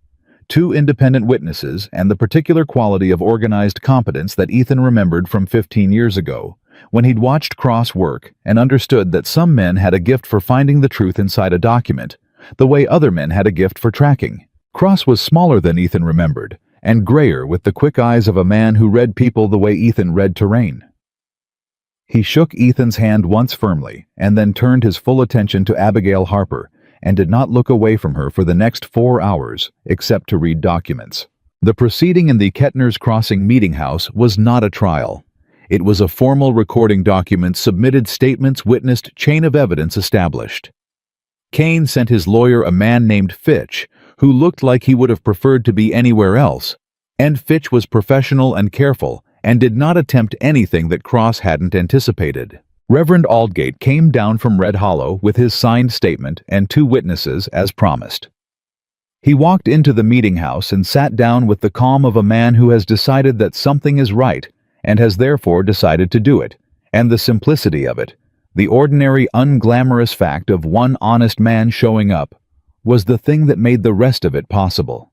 two independent witnesses, and the particular quality of organized competence that Ethan remembered from 15 years ago, when he'd watched Cross work and understood that some men had a gift for finding the truth inside a document, the way other men had a gift for tracking. Cross was smaller than Ethan remembered, and grayer, with the quick eyes of a man who read people the way Ethan read terrain. He shook Ethan's hand once firmly, and then turned his full attention to Abigail Harper, and did not look away from her for the next 4 hours, except to read documents. The proceeding in the Kettner's Crossing meeting house was not a trial. It was a formal recording document, submitted statements, witnessed, chain of evidence established. Kane sent his lawyer a man named Fitch, who looked like he would have preferred to be anywhere else, and Fitch was professional and careful, and did not attempt anything that Cross hadn't anticipated. Reverend Aldgate came down from Red Hollow with his signed statement and 2 witnesses as promised. He walked into the meeting house and sat down with the calm of a man who has decided that something is right and has therefore decided to do it, and the simplicity of it, the ordinary unglamorous fact of one honest man showing up, was the thing that made the rest of it possible.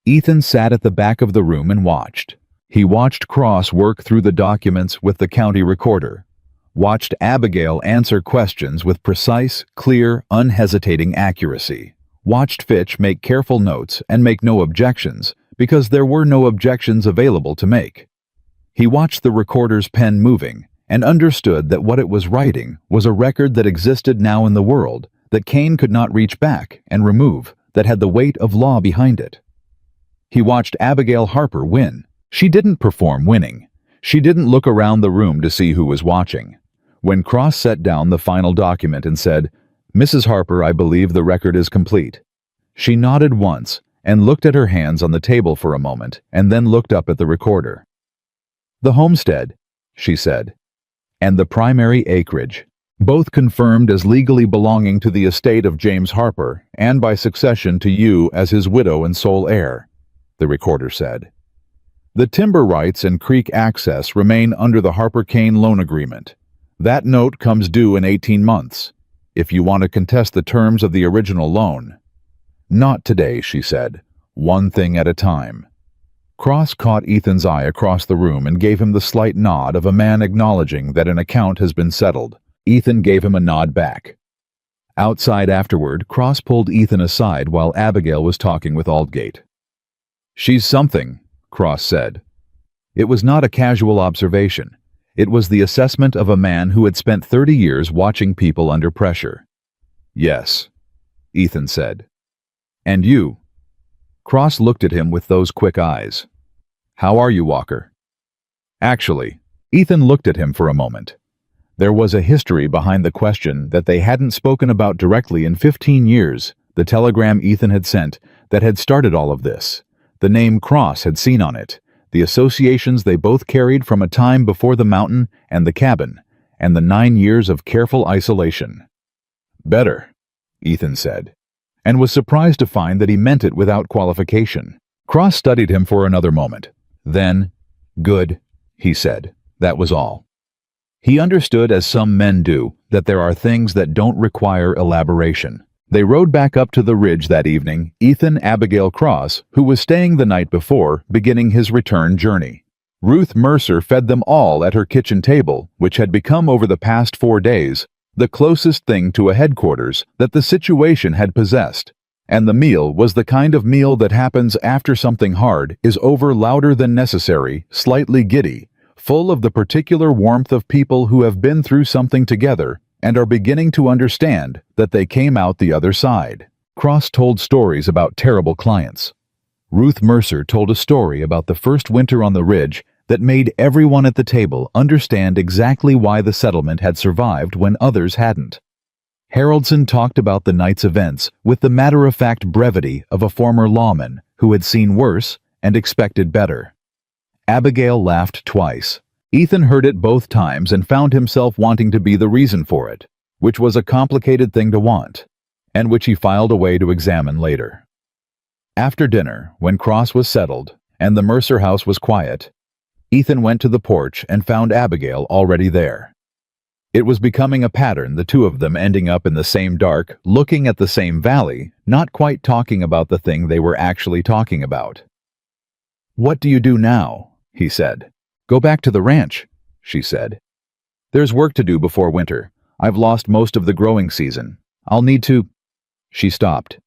Ethan sat at the back of the room and watched. He watched Cross work through the documents with the county recorder, watched Abigail answer questions with precise, clear, unhesitating accuracy, watched Fitch make careful notes and make no objections, because there were no objections available to make. He watched the recorder's pen moving, and understood that what it was writing was a record that existed now in the world, that Kane could not reach back and remove, that had the weight of law behind it. He watched Abigail Harper win. She didn't perform winning. She didn't look around the room to see who was watching. When Cross set down the final document and said, "Mrs. Harper, I believe the record is complete," she nodded once and looked at her hands on the table for a moment, and then looked up at the recorder. "The homestead," she said, "and the primary acreage, both confirmed as legally belonging to the estate of James Harper, and by succession to you as his widow and sole heir," the recorder said. "The timber rights and creek access remain under the Harper-Kane loan agreement. That note comes due in 18 months, if you want to contest the terms of the original loan." "Not today," she said. "One thing at a time." Cross caught Ethan's eye across the room and gave him the slight nod of a man acknowledging that an account has been settled. Ethan gave him a nod back. Outside afterward, Cross pulled Ethan aside while Abigail was talking with Aldgate. "She's something," Cross said. It was not a casual observation. It was the assessment of a man who had spent 30 years watching people under pressure. "Yes," Ethan said. "And you?" Cross looked at him with those quick eyes. "How are you, Walker?" Actually, Ethan looked at him for a moment. There was a history behind the question that they hadn't spoken about directly in 15 years, the telegram Ethan had sent that had started all of this. The name Cross had seen on it, the associations they both carried from a time before the mountain and the cabin, and the 9 years of careful isolation. "Better," Ethan said, and was surprised to find that he meant it without qualification. Cross studied him for another moment. Then, "Good," he said. That was all. He understood, as some men do, that there are things that don't require elaboration. They rode back up to the ridge that evening, Ethan, Abigail, Cross, who was staying the night before, beginning his return journey. Ruth Mercer fed them all at her kitchen table, which had become over the past 4 days the closest thing to a headquarters that the situation had possessed. And the meal was the kind of meal that happens after something hard is over, louder than necessary, slightly giddy, full of the particular warmth of people who have been through something together and are beginning to understand that they came out the other side. Cross told stories about terrible clients. Ruth Mercer told a story about the first winter on the ridge that made everyone at the table understand exactly why the settlement had survived when others hadn't. Haroldson talked about the night's events with the matter-of-fact brevity of a former lawman who had seen worse and expected better. Abigail laughed twice. Ethan heard it both times and found himself wanting to be the reason for it, which was a complicated thing to want, and which he filed away to examine later. After dinner, when Cross was settled and the Mercer house was quiet, Ethan went to the porch and found Abigail already there. It was becoming a pattern, the two of them ending up in the same dark, looking at the same valley, not quite talking about the thing they were actually talking about. "What do you do now?" he said. "Go back to the ranch," she said. "There's work to do before winter. I've lost most of the growing season. I'll need to—" She stopped.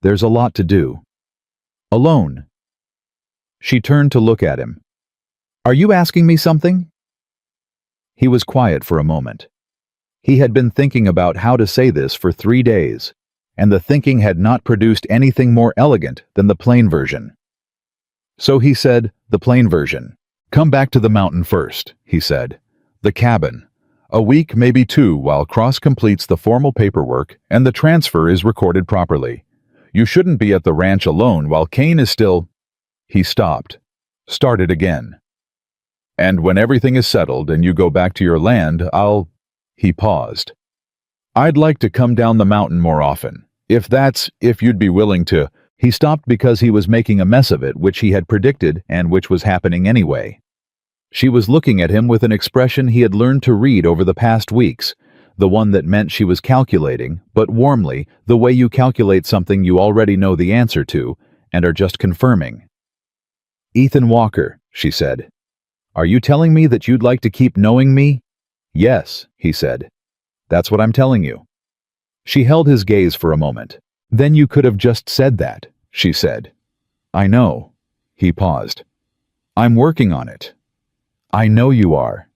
"There's a lot to do." "Alone." She turned to look at him. "Are you asking me something?" He was quiet for a moment. He had been thinking about how to say this for 3 days, and the thinking had not produced anything more elegant than the plain version. So he said, the plain version. "Come back to the mountain first," he said. "The cabin. A week, maybe 2, while Cross completes the formal paperwork and the transfer is recorded properly. You shouldn't be at the ranch alone while Kane is still—" He stopped. Started again. "And when everything is settled and you go back to your land, I'll—" He paused. "I'd like to come down the mountain more often. If you'd be willing to—" He stopped because he was making a mess of it, which he had predicted and which was happening anyway. She was looking at him with an expression he had learned to read over the past weeks, the one that meant she was calculating, but warmly, the way you calculate something you already know the answer to and are just confirming. "Ethan Walker," she said. "Are you telling me that you'd like to keep knowing me?" "Yes," he said. "That's what I'm telling you." She held his gaze for a moment. "Then you could have just said that," she said. "I know." He paused. "I'm working on it." "I know you are."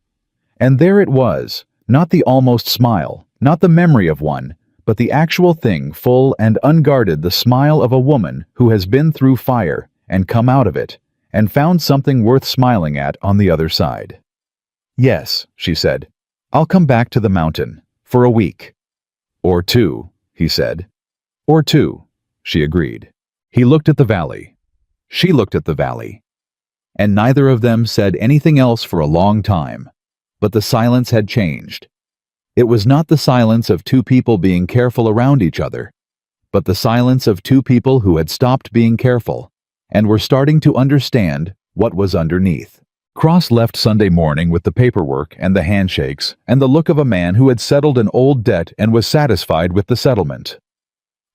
And there it was, not the almost smile, not the memory of one, but the actual thing, full and unguarded, the smile of a woman who has been through fire and come out of it, and found something worth smiling at on the other side. "Yes," she said. "I'll come back to the mountain. For a week." "Or 2, he said. "Or 2, she agreed. He looked at the valley. She looked at the valley. And neither of them said anything else for a long time. But the silence had changed. It was not the silence of 2 people being careful around each other, but the silence of 2 people who had stopped being careful and were starting to understand what was underneath. Cross left Sunday morning with the paperwork and the handshakes and the look of a man who had settled an old debt and was satisfied with the settlement.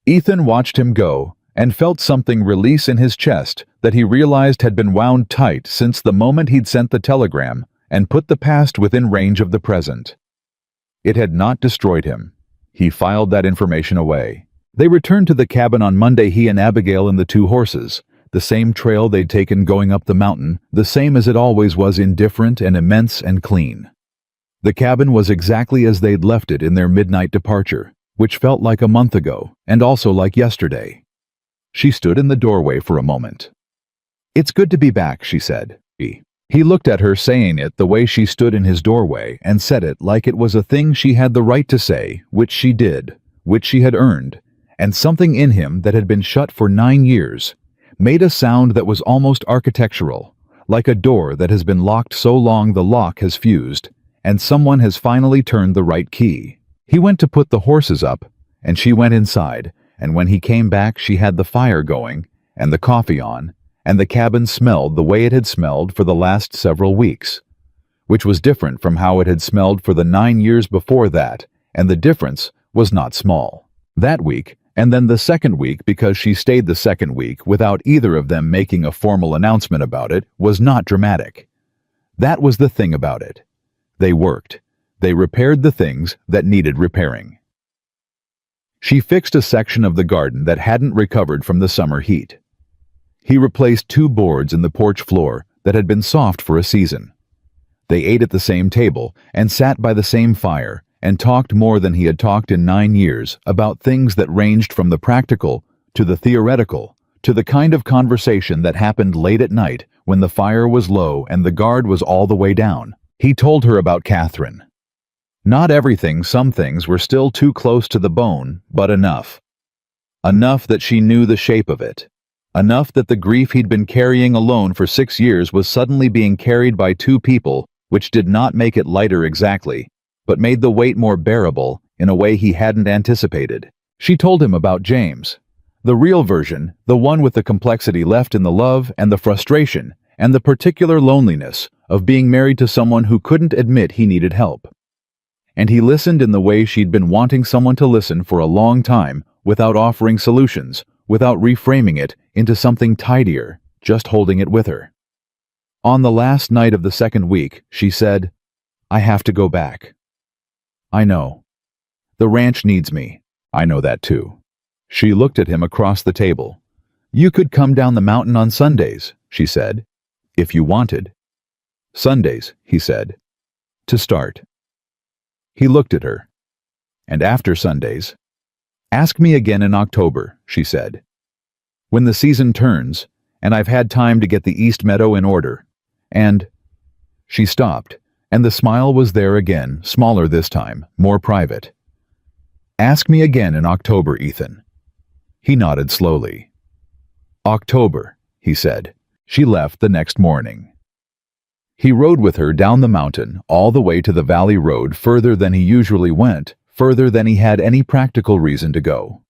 Ethan watched him go and felt something release in his chest that he realized had been wound tight since the moment he'd sent the telegram and put the past within range of the present. It had not destroyed him. He filed that information away. They returned to the cabin on Monday, he and Abigail and the 2 horses. The same trail they'd taken going up the mountain, the same as it always was, indifferent and immense and clean. The cabin was exactly as they'd left it in their midnight departure, which felt like a month ago, and also like yesterday. She stood in the doorway for a moment. "It's good to be back," she said. He looked at her, saying it the way she stood in his doorway, and said it like it was a thing she had the right to say, which she did, which she had earned, and something in him that had been shut for 9 years made a sound that was almost architectural, like a door that has been locked so long the lock has fused, and someone has finally turned the right key. He went to put the horses up, and she went inside, and when he came back she had the fire going, and the coffee on, and the cabin smelled the way it had smelled for the last several weeks, which was different from how it had smelled for the 9 years before that, and the difference was not small. That week, and then the second week, because she stayed the second week without either of them making a formal announcement about it, was not dramatic. That was the thing about it. They worked. They repaired the things that needed repairing. She fixed a section of the garden that hadn't recovered from the summer heat. He replaced 2 boards in the porch floor that had been soft for a season. They ate at the same table and sat by the same fire and talked more than he had talked in 9 years about things that ranged from the practical to the theoretical, to the kind of conversation that happened late at night when the fire was low and the guard was all the way down. He told her about Catherine. Not everything, some things were still too close to the bone, but enough. Enough that she knew the shape of it. Enough that the grief he'd been carrying alone for 6 years was suddenly being carried by 2 people, which did not make it lighter exactly, but made the weight more bearable in a way he hadn't anticipated. She told him about James. The real version, the one with the complexity left in the love and the frustration and the particular loneliness of being married to someone who couldn't admit he needed help. and he listened in the way she'd been wanting someone to listen for a long time, without offering solutions, without reframing it into something tidier, just holding it with her. On the last night of the second week, she said, "I have to go back." "I know. The ranch needs me. I know that too." She looked at him across the table. "You could come down the mountain on Sundays," she said, "if you wanted." "Sundays," he said, "to start." He looked at her. "And after Sundays?" "Ask me again in October," she said. "When the season turns, and I've had time to get the East Meadow in order. And—" She stopped, and the smile was there again, smaller this time, more private. "Ask me again in October, Ethan." He nodded slowly. "October," he said. She left the next morning. He rode with her down the mountain, all the way to the valley road, further than he usually went, further than he had any practical reason to go.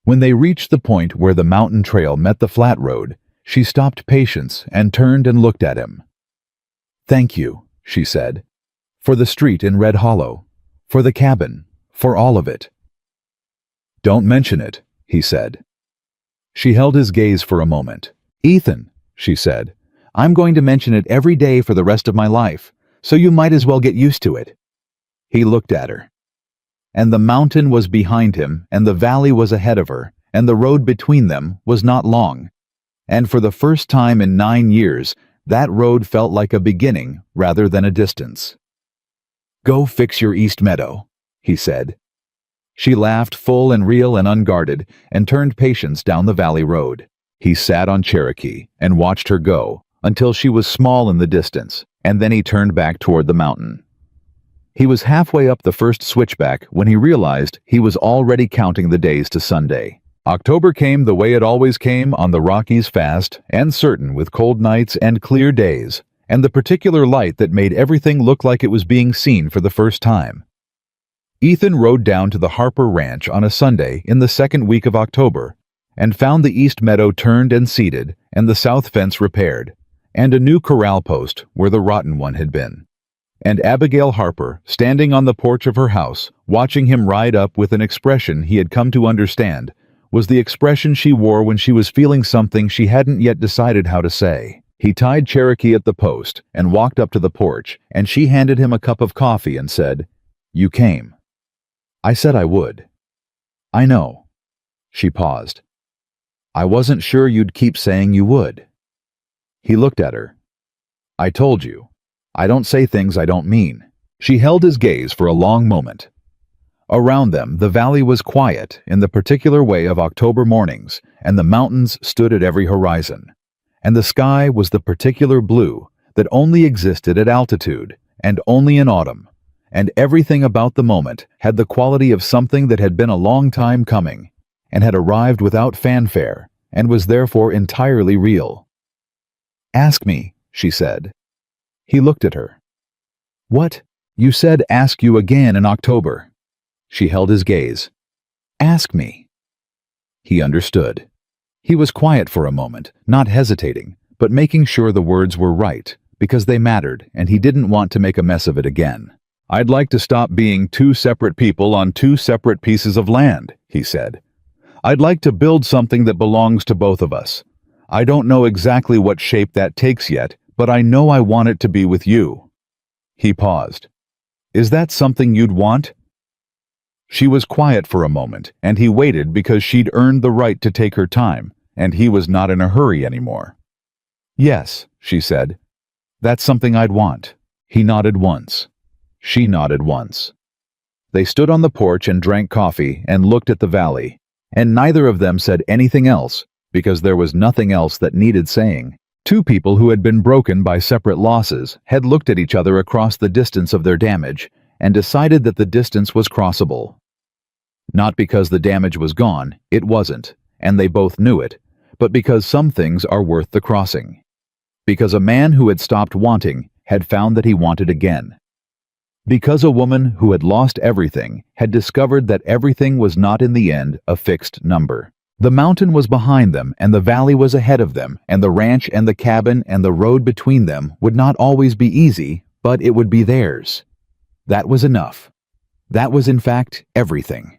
When they reached the point where the mountain trail met the flat road, she stopped Patience and turned and looked at him. "Thank you," she said, "for the street in Red Hollow, for the cabin, for all of it." "Don't mention it," he said. She held his gaze for a moment. "Ethan," she said, "I'm going to mention it every day for the rest of my life, so you might as well get used to it." He looked at her. And the mountain was behind him, and the valley was ahead of her, and the road between them was not long. And for the first time in 9 years, that road felt like a beginning rather than a distance. "Go fix your East Meadow," he said. She laughed, full and real and unguarded, and turned Patience down the valley road. He sat on Cherokee and watched her go until she was small in the distance, and then he turned back toward the mountain. He was halfway up the first switchback when he realized he was already counting the days to Sunday. October came the way it always came on the Rockies, fast and certain, with cold nights and clear days, and the particular light that made everything look like it was being seen for the first time. Ethan rode down to the Harper Ranch on a Sunday in the second week of October, and found the East Meadow turned and seeded, and the south fence repaired, and a new corral post where the rotten one had been. And Abigail Harper, standing on the porch of her house, watching him ride up with an expression he had come to understand, was the expression she wore when she was feeling something she hadn't yet decided how to say. He tied Cherokee at the post and walked up to the porch, and she handed him a cup of coffee and said, "You came." "I said I would." "I know." She paused. "I wasn't sure you'd keep saying you would." He looked at her. "I told you. I don't say things I don't mean." She held his gaze for a long moment. Around them, the valley was quiet in the particular way of October mornings, and the mountains stood at every horizon. And the sky was the particular blue that only existed at altitude, and only in autumn. And everything about the moment had the quality of something that had been a long time coming, and had arrived without fanfare, and was therefore entirely real. "Ask me," she said. He looked at her. "What? You said ask you again in October." She held his gaze. "Ask me." He understood. He was quiet for a moment, not hesitating, but making sure the words were right, because they mattered, and he didn't want to make a mess of it again. "I'd like to stop being two separate people on two separate pieces of land," he said. "I'd like to build something that belongs to both of us. I don't know exactly what shape that takes yet, but I know I want it to be with you." He paused. "Is that something you'd want?" She was quiet for a moment, and he waited because she'd earned the right to take her time, and he was not in a hurry anymore. "Yes," she said. "That's something I'd want." He nodded once. She nodded once. They stood on the porch and drank coffee and looked at the valley, and neither of them said anything else, because there was nothing else that needed saying. Two people who had been broken by separate losses had looked at each other across the distance of their damage and decided that the distance was crossable. Not because the damage was gone, it wasn't, and they both knew it, but because some things are worth the crossing. Because a man who had stopped wanting had found that he wanted again. Because a woman who had lost everything had discovered that everything was not in the end a fixed number. The mountain was behind them, and the valley was ahead of them, and the ranch and the cabin and the road between them would not always be easy, but it would be theirs. That was enough. That was, in fact, everything.